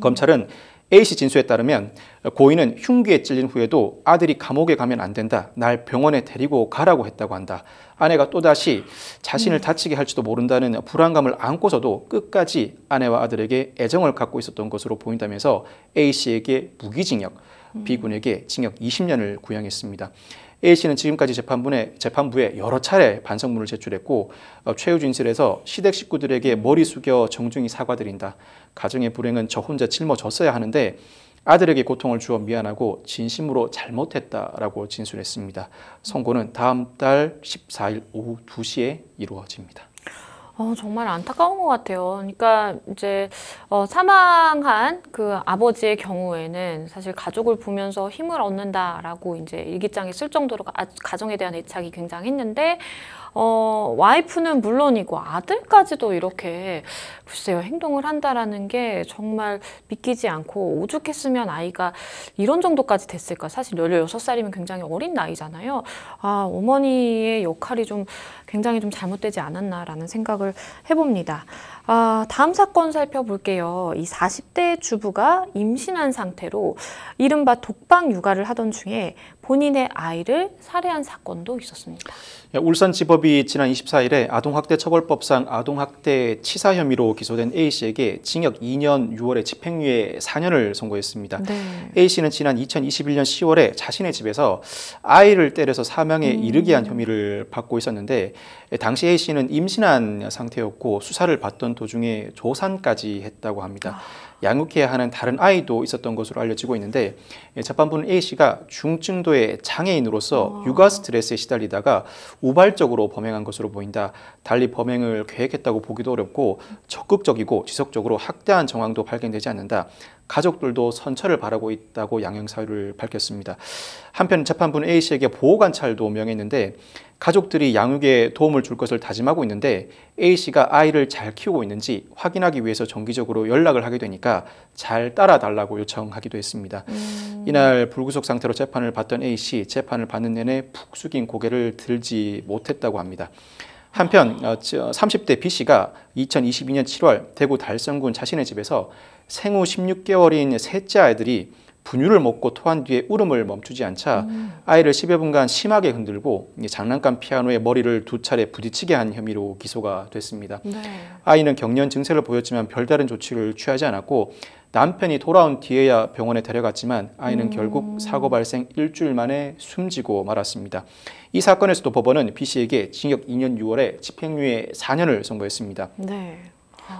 검찰은 A씨 진술에 따르면 고인은 흉기에 찔린 후에도 아들이 감옥에 가면 안 된다. 날 병원에 데리고 가라고 했다고 한다. 아내가 또다시 자신을 다치게 할지도 모른다는 불안감을 안고서도 끝까지 아내와 아들에게 애정을 갖고 있었던 것으로 보인다면서 A씨에게 무기징역, B군에게 징역 20년을 구형했습니다. A씨는 지금까지 재판부에 여러 차례 반성문을 제출했고 최후 진술에서 시댁 식구들에게 머리 숙여 정중히 사과드린다. 가정의 불행은 저 혼자 짊어졌어야 하는데 아들에게 고통을 주어 미안하고 진심으로 잘못했다라고 진술했습니다. 선고는 다음 달 14일 오후 2시에 이루어집니다. 정말 안타까운 것 같아요. 그러니까 이제 사망한 그 아버지의 경우에는 사실 가족을 보면서 힘을 얻는다라고 이제 일기장에 쓸 정도로 가정에 대한 애착이 굉장했는데 와이프는 물론이고 아들까지도 이렇게 글쎄요 행동을 한다라는 게 정말 믿기지 않고 오죽했으면 아이가 이런 정도까지 됐을까. 사실 16살이면 굉장히 어린 나이잖아요. 어머니의 역할이 좀 굉장히 좀 잘못되지 않았나라는 생각을 해봅니다. 다음 사건 살펴볼게요. 이 40대 주부가 임신한 상태로 이른바 독방 육아를 하던 중에 본인의 아이를 살해한 사건도 있었습니다. 울산지법이 지난 24일에 아동학대처벌법상 아동학대 치사 혐의로 기소된 A씨에게 징역 2년 6월에 집행유예 4년을 선고했습니다. 네. A씨는 지난 2021년 10월에 자신의 집에서 아이를 때려서 사망에 이르게 한 혐의를 받고 있었는데 당시 A씨는 임신한 상태였고 수사를 받던 도중에 조산까지 했다고 합니다. 양육해야 하는 다른 아이도 있었던 것으로 알려지고 있는데 재판부는 A씨가 중증도의 장애인으로서 육아 스트레스에 시달리다가 우발적으로 범행한 것으로 보인다. 달리 범행을 계획했다고 보기도 어렵고 적극적이고 지속적으로 학대한 정황도 발견되지 않는다. 가족들도 선처를 바라고 있다고 양형 사유를 밝혔습니다. 한편 재판부는 A씨에게 보호관찰도 명했는데 가족들이 양육에 도움을 줄 것을 다짐하고 있는데 A씨가 아이를 잘 키우고 있는지 확인하기 위해서 정기적으로 연락을 하게 되니까 잘 따라달라고 요청하기도 했습니다. 이날 불구속 상태로 재판을 받던 A씨, 재판을 받는 내내 푹 숙인 고개를 들지 못했다고 합니다. 한편 30대 B씨가 2022년 7월 대구 달성군 자신의 집에서 생후 16개월인 셋째 아이들이 분유를 먹고 토한 뒤에 울음을 멈추지 않자 아이를 10여 분간 심하게 흔들고 장난감 피아노에 머리를 2차례 부딪히게 한 혐의로 기소가 됐습니다. 네. 아이는 경련 증세를 보였지만 별다른 조치를 취하지 않았고 남편이 돌아온 뒤에야 병원에 데려갔지만 아이는 결국 사고 발생 일주일 만에 숨지고 말았습니다. 이 사건에서도 법원은 B씨에게 징역 2년 6월에 집행유예 4년을 선고했습니다. 네.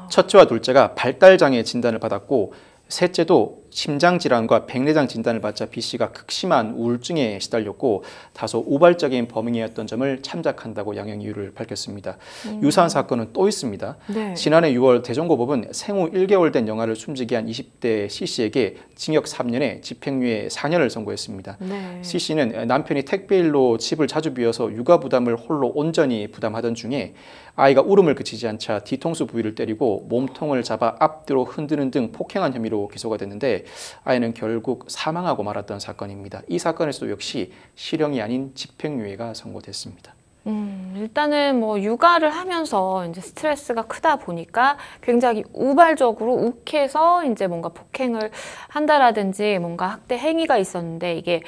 첫째와 둘째가 발달장애 진단을 받았고 셋째도 심장질환과 백내장 진단을 받자 B씨가 극심한 우울증에 시달렸고 다소 우발적인 범행이었던 점을 참작한다고 양형 이유를 밝혔습니다. 유사한 사건은 또 있습니다. 네. 지난해 6월 대전고법은 생후 1개월 된 영아를 숨지게 한 20대 C씨에게 징역 3년에 집행유예 4년을 선고했습니다. 네. C씨는 남편이 택배일로 집을 자주 비워서 육아 부담을 홀로 온전히 부담하던 중에 아이가 울음을 그치지 않자 뒤통수 부위를 때리고 몸통을 잡아 앞뒤로 흔드는 등 폭행한 혐의로 기소가 됐는데 아이는 결국 사망하고 말았던 사건입니다. 이 사건에서도 역시 실형이 아닌 집행유예가 선고됐습니다. 일단은 뭐 육아를 하면서 이제 스트레스가 크다 보니까 굉장히 우발적으로 욱해서 이제 뭔가 폭행을 한다라든지 뭔가 학대 행위가 있었는데 이게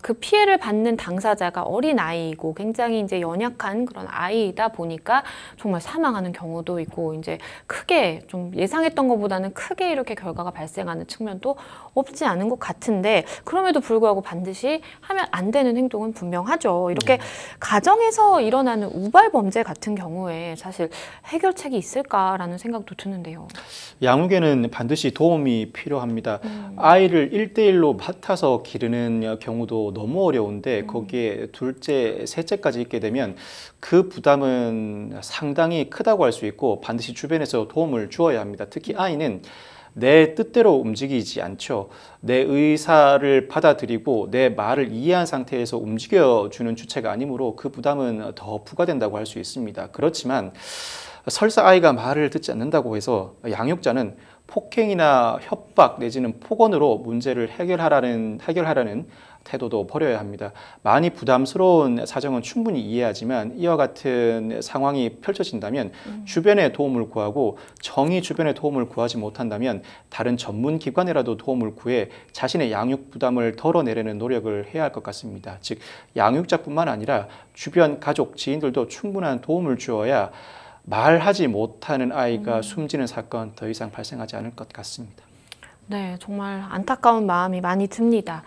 그 피해를 받는 당사자가 어린 아이이고 굉장히 이제 연약한 그런 아이이다 보니까 정말 사망하는 경우도 있고 이제 크게 좀 예상했던 것보다는 크게 이렇게 결과가 발생하는 측면도 없지 않은 것 같은데 그럼에도 불구하고 반드시 하면 안 되는 행동은 분명하죠. 이렇게 가정에서 일어나는 우발 범죄 같은 경우에 사실 해결책이 있을까라는 생각도 드는데요. 양육에는 반드시 도움이 필요합니다. 아이를 1대1로 맡아서 기르는 경우도 너무 어려운데 거기에 둘째, 셋째까지 있게 되면 그 부담은 상당히 크다고 할 수 있고 반드시 주변에서 도움을 주어야 합니다. 특히 아이는 내 뜻대로 움직이지 않죠. 내 의사를 받아들이고 내 말을 이해한 상태에서 움직여주는 주체가 아니므로 그 부담은 더 부과된다고 할 수 있습니다. 그렇지만 설사 아이가 말을 듣지 않는다고 해서 양육자는 폭행이나 협박 내지는 폭언으로 문제를 해결하라는 태도도 버려야 합니다. 많이 부담스러운 사정은 충분히 이해하지만 이와 같은 상황이 펼쳐진다면 주변의 도움을 구하고 정의 주변의 도움을 구하지 못한다면 다른 전문 기관이라도 도움을 구해 자신의 양육 부담을 덜어내려는 노력을 해야 할 것 같습니다. 즉 양육자뿐만 아니라 주변 가족, 지인들도 충분한 도움을 주어야 말하지 못하는 아이가 숨지는 사건 더 이상 발생하지 않을 것 같습니다. 네, 정말 안타까운 마음이 많이 듭니다.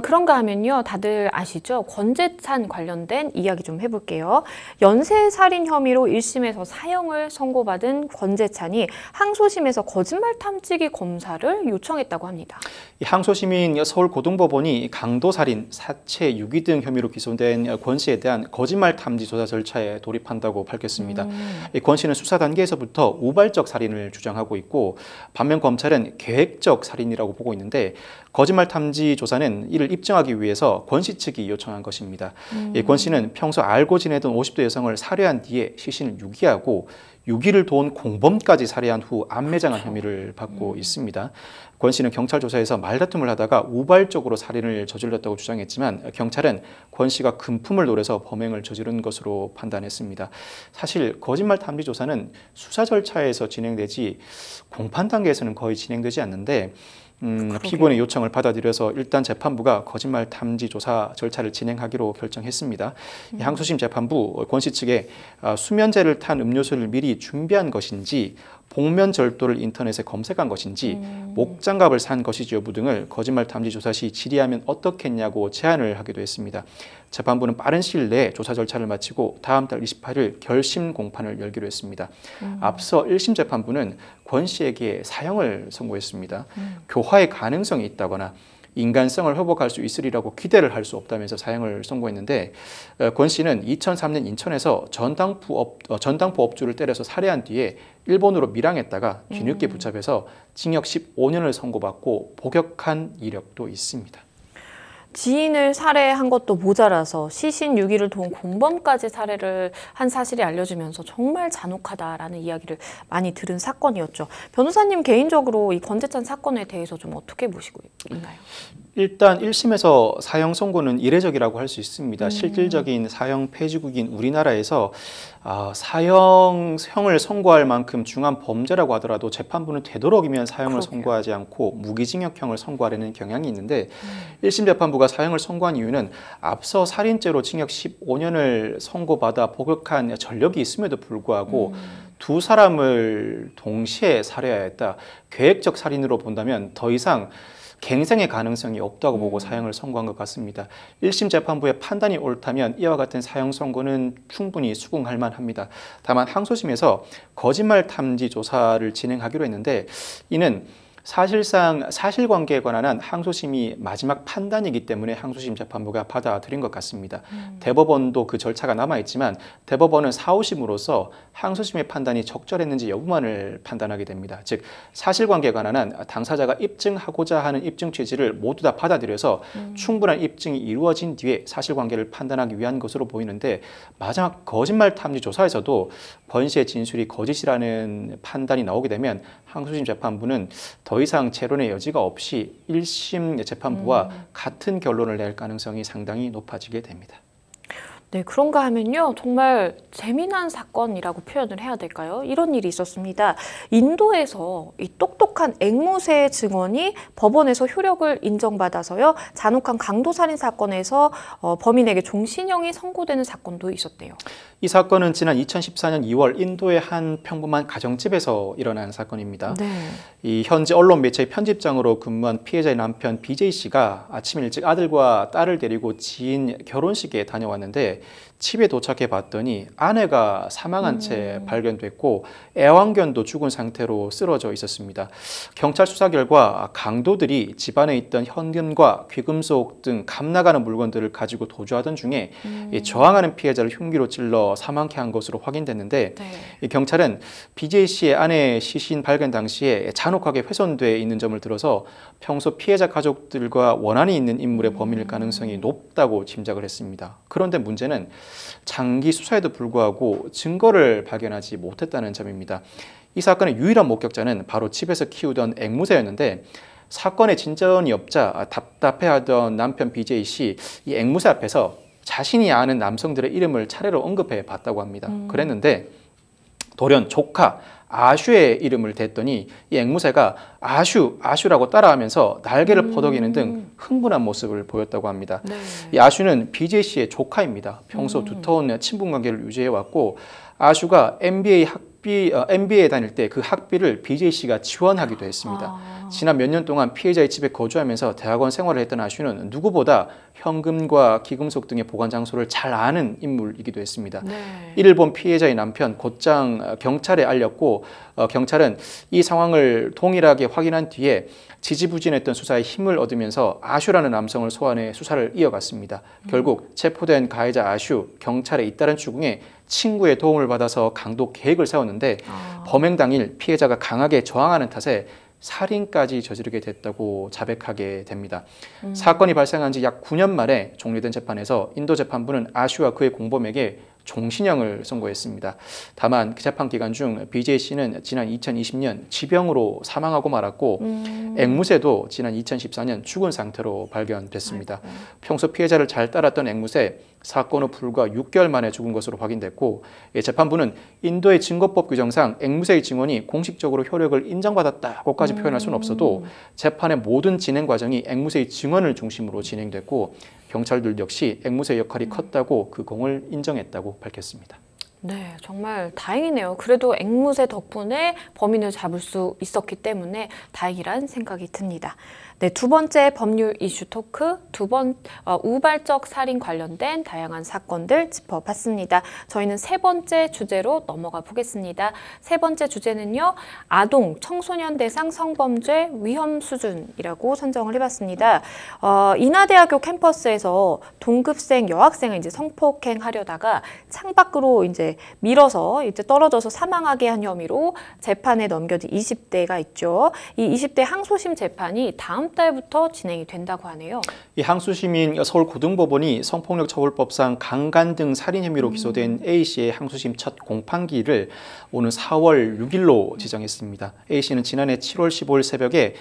그런가 하면요, 다들 아시죠? 권재찬 관련된 이야기 좀 해볼게요. 연쇄살인 혐의로 1심에서 사형을 선고받은 권재찬이 항소심에서 거짓말 탐지기 검사를 요청했다고 합니다. 항소심인 서울고등법원이 강도살인, 사체, 유기 등 혐의로 기소된 권 씨에 대한 거짓말 탐지 조사 절차에 돌입한다고 밝혔습니다. 권 씨는 수사 단계에서부터 우발적 살인을 주장하고 있고 반면 검찰은 계획적 살인이라고 보고 있는데 거짓말 탐지 조사는 이를 입증하기 위해서 권 씨 측이 요청한 것입니다. 권 씨는 평소 알고 지내던 50대 여성을 살해한 뒤에 시신을 유기하고 유기를 도운 공범까지 살해한 후 암매장한 혐의를 받고 있습니다. 권 씨는 경찰 조사에서 말다툼을 하다가 우발적으로 살인을 저질렀다고 주장했지만 경찰은 권 씨가 금품을 노려서 범행을 저지른 것으로 판단했습니다. 사실 거짓말 탐지 조사는 수사 절차에서 진행되지 공판 단계에서는 거의 진행되지 않는데 피고인의 요청을 받아들여서 일단 재판부가 거짓말 탐지 조사 절차를 진행하기로 결정했습니다. 항소심 재판부 권 씨 측에 수면제를 탄 음료수를 미리 준비한 것인지 복면 절도를 인터넷에 검색한 것인지 목장갑을 산 것이지 여부 등을 거짓말 탐지 조사 시 질의하면 어떻겠냐고 제안을 하기도 했습니다. 재판부는 빠른 시일 내에 조사 절차를 마치고 다음 달 28일 결심 공판을 열기로 했습니다. 앞서 1심 재판부는 권 씨에게 사형을 선고했습니다. 교화의 가능성이 있다거나 인간성을 회복할 수 있으리라고 기대를 할 수 없다면서 사형을 선고했는데 권 씨는 2003년 인천에서 전당포 업주를 때려서 살해한 뒤에 일본으로 밀항했다가 뒤늦게 붙잡혀서 징역 15년을 선고받고 복역한 이력도 있습니다. 지인을 살해한 것도 모자라서 시신 유기를 도운 공범까지 살해를 한 사실이 알려지면서 정말 잔혹하다라는 이야기를 많이 들은 사건이었죠. 변호사님 개인적으로 이 권재찬 사건에 대해서 좀 어떻게 보시고 있나요? 일단 1심에서 사형 선고는 이례적이라고 할 수 있습니다. 실질적인 사형 폐지국인 우리나라에서 사형을 선고할 만큼 중한 범죄라고 하더라도 재판부는 되도록이면 사형을 선고하지 않고 무기징역형을 선고하려는 경향이 있는데 1심 재판부가 사형을 선고한 이유는 앞서 살인죄로 징역 15년을 선고받아 복역한 전력이 있음에도 불구하고 두 사람을 동시에 살해해야 했다. 계획적 살인으로 본다면 더 이상 갱생의 가능성이 없다고 보고 사형을 선고한 것 같습니다. 1심 재판부의 판단이 옳다면 이와 같은 사형 선고는 충분히 수긍할 만합니다. 다만 항소심에서 거짓말 탐지 조사를 진행하기로 했는데 이는 사실상 사실관계에 관한 한 항소심이 마지막 판단이기 때문에 항소심 재판부가 받아들인 것 같습니다. 대법원도 그 절차가 남아있지만 대법원은 사후심으로서 항소심의 판단이 적절했는지 여부만을 판단하게 됩니다. 즉 사실관계에 관한 한 당사자가 입증하고자 하는 입증 취지를 모두 다 받아들여서 충분한 입증이 이루어진 뒤에 사실관계를 판단하기 위한 것으로 보이는데 마지막 거짓말 탐지 조사에서도 권 씨의 진술이 거짓이라는 판단이 나오게 되면 항소심 재판부는 더 이상 재론의 여지가 없이 1심 재판부와 같은 결론을 낼 가능성이 상당히 높아지게 됩니다. 네, 그런가 하면요. 정말 재미난 사건이라고 표현을 해야 될까요? 이런 일이 있었습니다. 인도에서 이 똑똑한 앵무새 증언이 법원에서 효력을 인정받아서요. 잔혹한 강도살인 사건에서 범인에게 종신형이 선고되는 사건도 있었대요. 이 사건은 지난 2014년 2월 인도의 한 평범한 가정집에서 일어난 사건입니다. 네. 이 현지 언론 매체의 편집장으로 근무한 피해자의 남편 BJ 씨가 아침 일찍 아들과 딸을 데리고 지인 결혼식에 다녀왔는데 집에 도착해 봤더니 아내가 사망한 채 발견됐고 애완견도 죽은 상태로 쓰러져 있었습니다. 경찰 수사 결과 강도들이 집안에 있던 현금과 귀금속 등 값나가는 물건들을 가지고 도주하던 중에 이 저항하는 피해자를 흉기로 찔러 사망케 한 것으로 확인됐는데 네. 이 경찰은 BJ 씨의 아내의 시신 발견 당시에 잔혹하게 훼손돼 있는 점을 들어서 평소 피해자 가족들과 원한이 있는 인물의 범인일 가능성이 높다고 짐작을 했습니다. 그런데 문제는 장기 수사에도 불구하고 증거를 발견하지 못했다는 점입니다. 이 사건의 유일한 목격자는 바로 집에서 키우던 앵무새였는데 사건의 진전이 없자 답답해하던 남편 BJ 씨, 이 앵무새 앞에서 자신이 아는 남성들의 이름을 차례로 언급해 봤다고 합니다. 그랬는데 돌연 조카 아슈의 이름을 댔더니 이 앵무새가 아슈라고 따라하면서 날개를 퍼덕이는 등 흥분한 모습을 보였다고 합니다. 네. 이 아슈는 BJ 씨의 조카입니다. 평소 두터운 친분 관계를 유지해 왔고 아슈가 MBA에 다닐 때 그 학비를 BJ 씨가 지원하기도 했습니다. 지난 몇 년 동안 피해자의 집에 거주하면서 대학원 생활을 했던 아슈는 누구보다 현금과 기금속 등의 보관 장소를 잘 아는 인물이기도 했습니다. 네. 이를 본 피해자의 남편 곧장 경찰에 알렸고 경찰은 이 상황을 동일하게 확인한 뒤에 지지부진했던 수사에 힘을 얻으면서 아슈라는 남성을 소환해 수사를 이어갔습니다. 결국 체포된 가해자 아슈, 경찰의 잇따른 추궁에 친구의 도움을 받아서 강도 계획을 세웠는데 범행 당일 피해자가 강하게 저항하는 탓에 살인까지 저지르게 됐다고 자백하게 됩니다. 사건이 발생한 지 약 9년 만에 종료된 재판에서 인도 재판부는 아슈와 그의 공범에게 종신형을 선고했습니다. 다만 그 재판 기간 중 BJ 씨는 지난 2020년 지병으로 사망하고 말았고 앵무새도 지난 2014년 죽은 상태로 발견됐습니다. 아이고. 평소 피해자를 잘 따랐던 앵무새 사건 후 불과 6개월 만에 죽은 것으로 확인됐고 재판부는 인도의 증거법 규정상 앵무새의 증언이 공식적으로 효력을 인정받았다고까지 표현할 수는 없어도 재판의 모든 진행 과정이 앵무새의 증언을 중심으로 진행됐고 경찰들 역시 앵무새의 역할이 컸다고 그 공을 인정했다고 밝혔습니다. 네, 정말 다행이네요. 그래도 앵무새 덕분에 범인을 잡을 수 있었기 때문에 다행이란 생각이 듭니다. 네, 두 번째 법률 이슈 토크, 우발적 살인 관련된 다양한 사건들 짚어봤습니다. 저희는 세 번째 주제로 넘어가 보겠습니다. 세 번째 주제는요, 아동, 청소년 대상 성범죄 위험 수준이라고 선정을 해봤습니다. 인하대학교 캠퍼스에서 동급생 여학생을 이제 성폭행하려다가 창밖으로 이제 밀어서 이제 떨어져서 사망하게 한 혐의로 재판에 넘겨진 20대가 있죠. 이 20대 항소심 재판이 다음 달부터 진행이 된다고 하네요. 이 항소심인 서울고등법원이 성폭력처벌법상 강간 등 살인 혐의로 기소된 A씨의 항소심 첫 공판기를 오는 4월 6일로 지정했습니다. A씨는 지난해 7월 15일 새벽에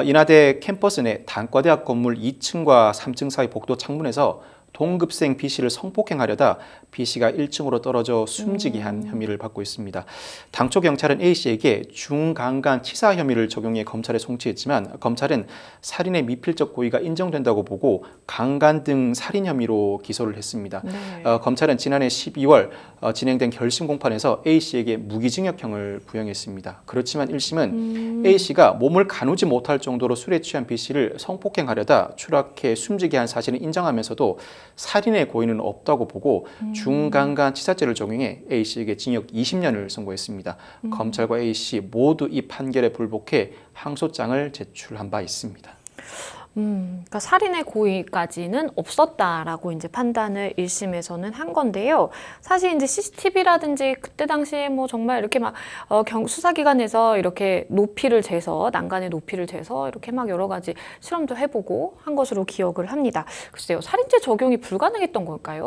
인하대 캠퍼스 내 단과대학 건물 2층과 3층 사이 복도 창문에서 동급생 B씨를 성폭행하려다 B씨가 1층으로 떨어져 숨지게 한 혐의를 받고 있습니다. 당초 경찰은 A씨에게 중강간 치사 혐의를 적용해 검찰에 송치했지만 검찰은 살인의 미필적 고의가 인정된다고 보고 강간 등 살인 혐의로 기소를 했습니다. 네. 검찰은 지난해 12월 진행된 결심 공판에서 A씨에게 무기징역형을 부형했습니다. 그렇지만 1심은 A씨가 몸을 가누지 못할 정도로 술에 취한 B씨를 성폭행하려다 추락해 숨지게 한 사실을 인정하면서도 살인의 고의는 없다고 보고 중강간 치사죄를 적용해 A씨에게 징역 20년을 선고했습니다. 검찰과 A씨 모두 이 판결에 불복해 항소장을 제출한 바 있습니다. 그러니까 살인의 고의까지는 없었다라고 이제 판단을 1심에서는 한 건데요. 사실 이제 CCTV라든지 그때 당시에 뭐 정말 이렇게 막 수사기관에서 이렇게 높이를 재서 난간의 높이를 재서 이렇게 막 여러 가지 실험도 해보고 한 것으로 기억을 합니다. 글쎄요, 살인죄 적용이 불가능했던 걸까요?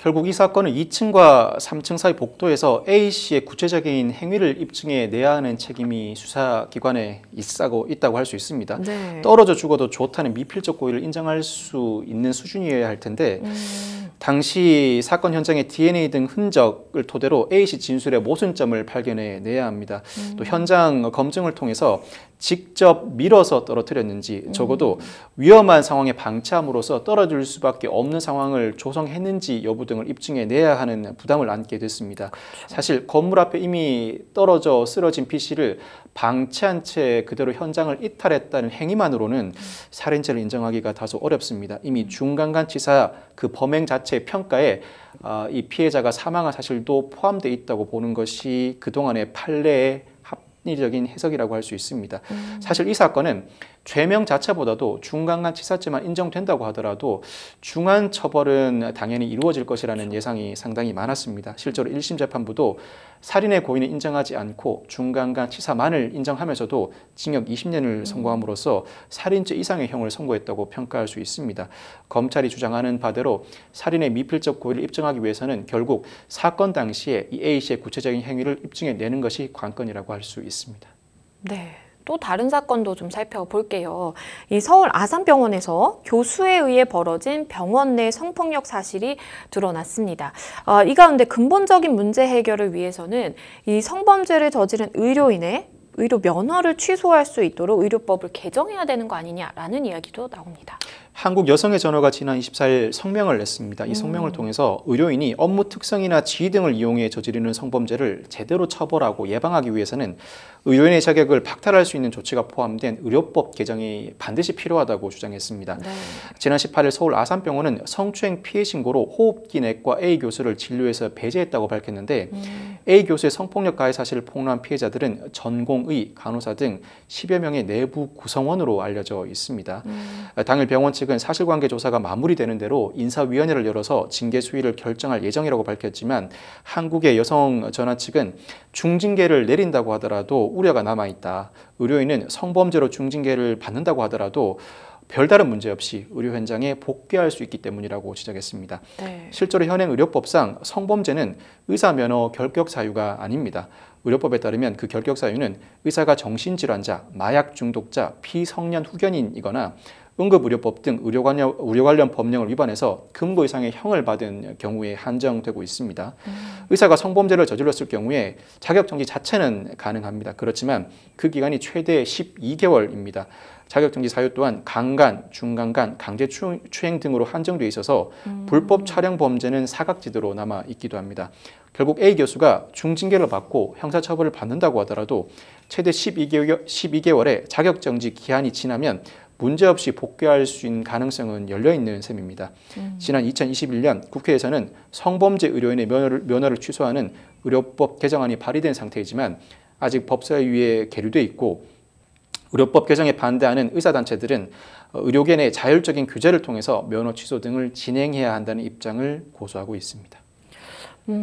결국 이 사건은 2층과 3층 사이 복도에서 A씨의 구체적인 행위를 입증해 내야 하는 책임이 수사기관에 있다고 할 수 있습니다. 네. 떨어져 죽어도 좋다는 미필적 고의를 인정할 수 있는 수준이어야 할 텐데 당시 사건 현장의 DNA 등 흔적을 토대로 A씨 진술의 모순점을 발견해내야 합니다. 또 현장 검증을 통해서 직접 밀어서 떨어뜨렸는지 적어도 위험한 상황에 방치함으로써 떨어질 수밖에 없는 상황을 조성했는지 여부 등을 입증해내야 하는 부담을 안게 됐습니다. 사실 건물 앞에 이미 떨어져 쓰러진 B씨를 방치한 채 그대로 현장을 이탈했다는 행위만으로는 살인죄를 인정하기가 다소 어렵습니다. 이미 중간간치사 그 범행 자체의 평가에 이 피해자가 사망한 사실도 포함되어 있다고 보는 것이 그동안의 판례의 합리적인 해석이라고 할 수 있습니다. 사실 이 사건은 죄명 자체보다도 중간간치사죄만 인정된다고 하더라도 중한 처벌은 당연히 이루어질 것이라는 예상이 상당히 많았습니다. 실제로 1심 재판부도 살인의 고의는 인정하지 않고 중간간치사만을 인정하면서도 징역 20년을 선고함으로써 살인죄 이상의 형을 선고했다고 평가할 수 있습니다. 검찰이 주장하는 바대로 살인의 미필적 고의를 입증하기 위해서는 결국 사건 당시에 이 A씨의 구체적인 행위를 입증해내는 것이 관건이라고 할 수 있습니다. 네. 또 다른 사건도 좀 살펴볼게요. 이 서울 아산병원에서 교수에 의해 벌어진 병원 내 성폭력 사실이 드러났습니다. 이 가운데 근본적인 문제 해결을 위해서는 이 성범죄를 저지른 의료인의 의료 면허를 취소할 수 있도록 의료법을 개정해야 되는 거 아니냐라는 이야기도 나옵니다. 한국 여성의 전화가 지난 24일 성명을 냈습니다. 이 성명을 통해서 의료인이 업무 특성이나 지위 등을 이용해 저지르는 성범죄를 제대로 처벌하고 예방하기 위해서는 의료인의 자격을 박탈할 수 있는 조치가 포함된 의료법 개정이 반드시 필요하다고 주장했습니다. 네. 지난 18일 서울 아산병원은 성추행 피해 신고로 호흡기 내과 A 교수를 진료에서 배제했다고 밝혔는데 A 교수의 성폭력 가해 사실을 폭로한 피해자들은 전공의, 간호사 등 10여 명의 내부 구성원으로 알려져 있습니다. 당일 병원 측은 사실관계 조사가 마무리되는 대로 인사위원회를 열어서 징계 수위를 결정할 예정이라고 밝혔지만 한국의 여성 전화 측은 중징계를 내린다고 하더라도 우려가 남아있다. 의료인은 성범죄로 중징계를 받는다고 하더라도 별다른 문제 없이 의료 현장에 복귀할 수 있기 때문이라고 지적했습니다. 네. 실제로 현행 의료법상 성범죄는 의사 면허 결격 사유가 아닙니다. 의료법에 따르면 그 결격 사유는 의사가 정신질환자, 마약 중독자, 피성년 후견인이거나 응급의료법 등 의료 관련 법령을 위반해서 금고 이상의 형을 받은 경우에 한정되고 있습니다. 의사가 성범죄를 저질렀을 경우에 자격정지 자체는 가능합니다. 그렇지만 그 기간이 최대 12개월입니다. 자격정지 사유 또한 강간, 중강간, 강제추행 등으로 한정되어 있어서 불법 촬영 범죄는 사각지대로 남아 있기도 합니다. 결국 A 교수가 중징계를 받고 형사처벌을 받는다고 하더라도 최대 12개월의 자격정지 기한이 지나면 문제없이 복귀할 수 있는 가능성은 열려있는 셈입니다. 지난 2021년 국회에서는 성범죄 의료인의 면허를 취소하는 의료법 개정안이 발의된 상태이지만 아직 법사위에 계류돼 있고 의료법 개정에 반대하는 의사단체들은 의료계 내 자율적인 규제를 통해서 면허 취소 등을 진행해야 한다는 입장을 고수하고 있습니다.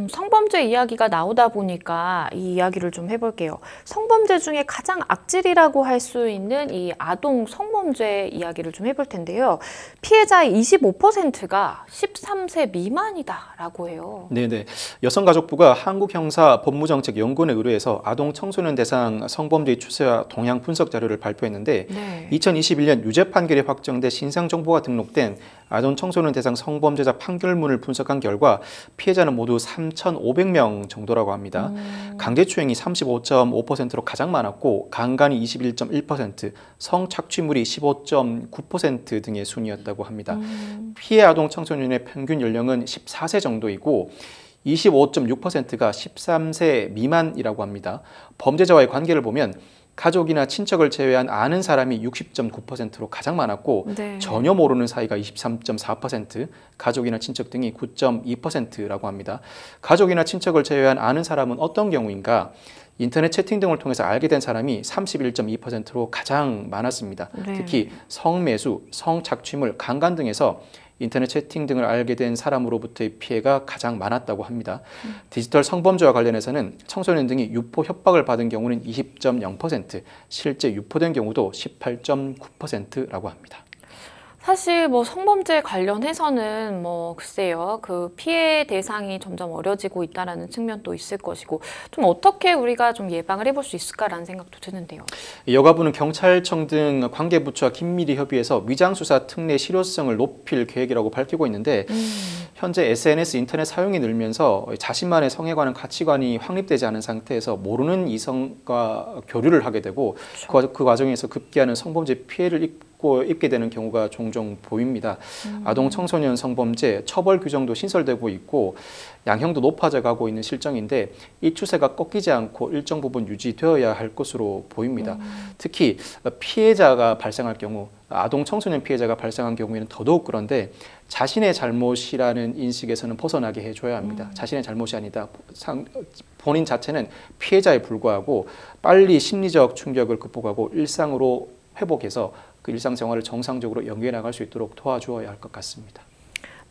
성범죄 이야기가 나오다 보니까 이 이야기를 좀 해볼게요. 성범죄 중에 가장 악질이라고 할 수 있는 이 아동 성범죄 이야기를 좀 해볼 텐데요. 피해자의 25%가 13세 미만이다라고 해요. 네네. 여성가족부가 한국형사법무정책연구원에 의뢰해서 아동 청소년 대상 성범죄의 추세와 동향 분석 자료를 발표했는데 네. 2021년 유죄 판결이 확정돼 신상 정보가 등록된 아동 청소년 대상 성범죄자 판결문을 분석한 결과 피해자는 모두 3,500명 정도라고 합니다. 강제추행이 35.5%로 가장 많았고 강간이 21.1%, 성착취물이 15.9% 등의 순이었다고 합니다. 피해 아동 청소년의 평균 연령은 14세 정도이고 25.6%가 13세 미만이라고 합니다. 범죄자와의 관계를 보면 가족이나 친척을 제외한 아는 사람이 60.9%로 가장 많았고 네. 전혀 모르는 사이가 23.4%, 가족이나 친척 등이 9.2%라고 합니다. 가족이나 친척을 제외한 아는 사람은 어떤 경우인가? 인터넷 채팅 등을 통해서 알게 된 사람이 31.2%로 가장 많았습니다. 네. 특히 성매수, 성착취물, 강간 등에서 인터넷 채팅 등을 알게 된 사람으로부터의 피해가 가장 많았다고 합니다. 디지털 성범죄와 관련해서는 청소년 등이 유포 협박을 받은 경우는 20.0%, 실제 유포된 경우도 18.9%라고 합니다. 사실 뭐 성범죄 관련해서는 뭐 글쎄요, 그 피해 대상이 점점 어려지고 있다라는 측면도 있을 것이고 좀 어떻게 우리가 좀 예방을 해볼 수 있을까라는 생각도 드는데요. 여가부는 경찰청 등 관계부처와 긴밀히 협의해서 위장수사 특례 실효성을 높일 계획이라고 밝히고 있는데 현재 SNS 인터넷 사용이 늘면서 자신만의 성에 관한 가치관이 확립되지 않은 상태에서 모르는 이성과 교류를 하게 되고 그 과정에서 급기야는 성범죄 피해를 입게 되는 경우가 종종 보입니다. 아동 청소년 성범죄 처벌 규정도 신설되고 있고 양형도 높아져 가고 있는 실정인데 이 추세가 꺾이지 않고 일정 부분 유지되어야 할 것으로 보입니다. 특히 피해자가 발생할 경우 아동 청소년 피해자가 발생한 경우에는 더더욱 그런데 자신의 잘못이라는 인식에서는 벗어나게 해줘야 합니다. 자신의 잘못이 아니다. 본인 자체는 피해자에 불과하고 빨리 심리적 충격을 극복하고 일상으로 회복해서 그 일상생활을 정상적으로 연계해 나갈 수 있도록 도와주어야 할 것 같습니다.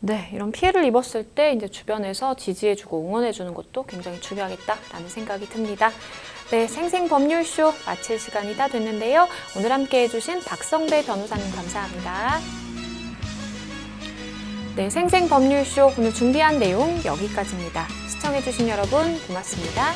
네, 이런 피해를 입었을 때 이제 주변에서 지지해주고 응원해주는 것도 굉장히 중요하겠다라는 생각이 듭니다. 네, 생생법률쇼 마칠 시간이 다 됐는데요. 오늘 함께 해주신 박성배 변호사님 감사합니다. 네, 생생법률쇼 오늘 준비한 내용 여기까지입니다. 시청해주신 여러분 고맙습니다.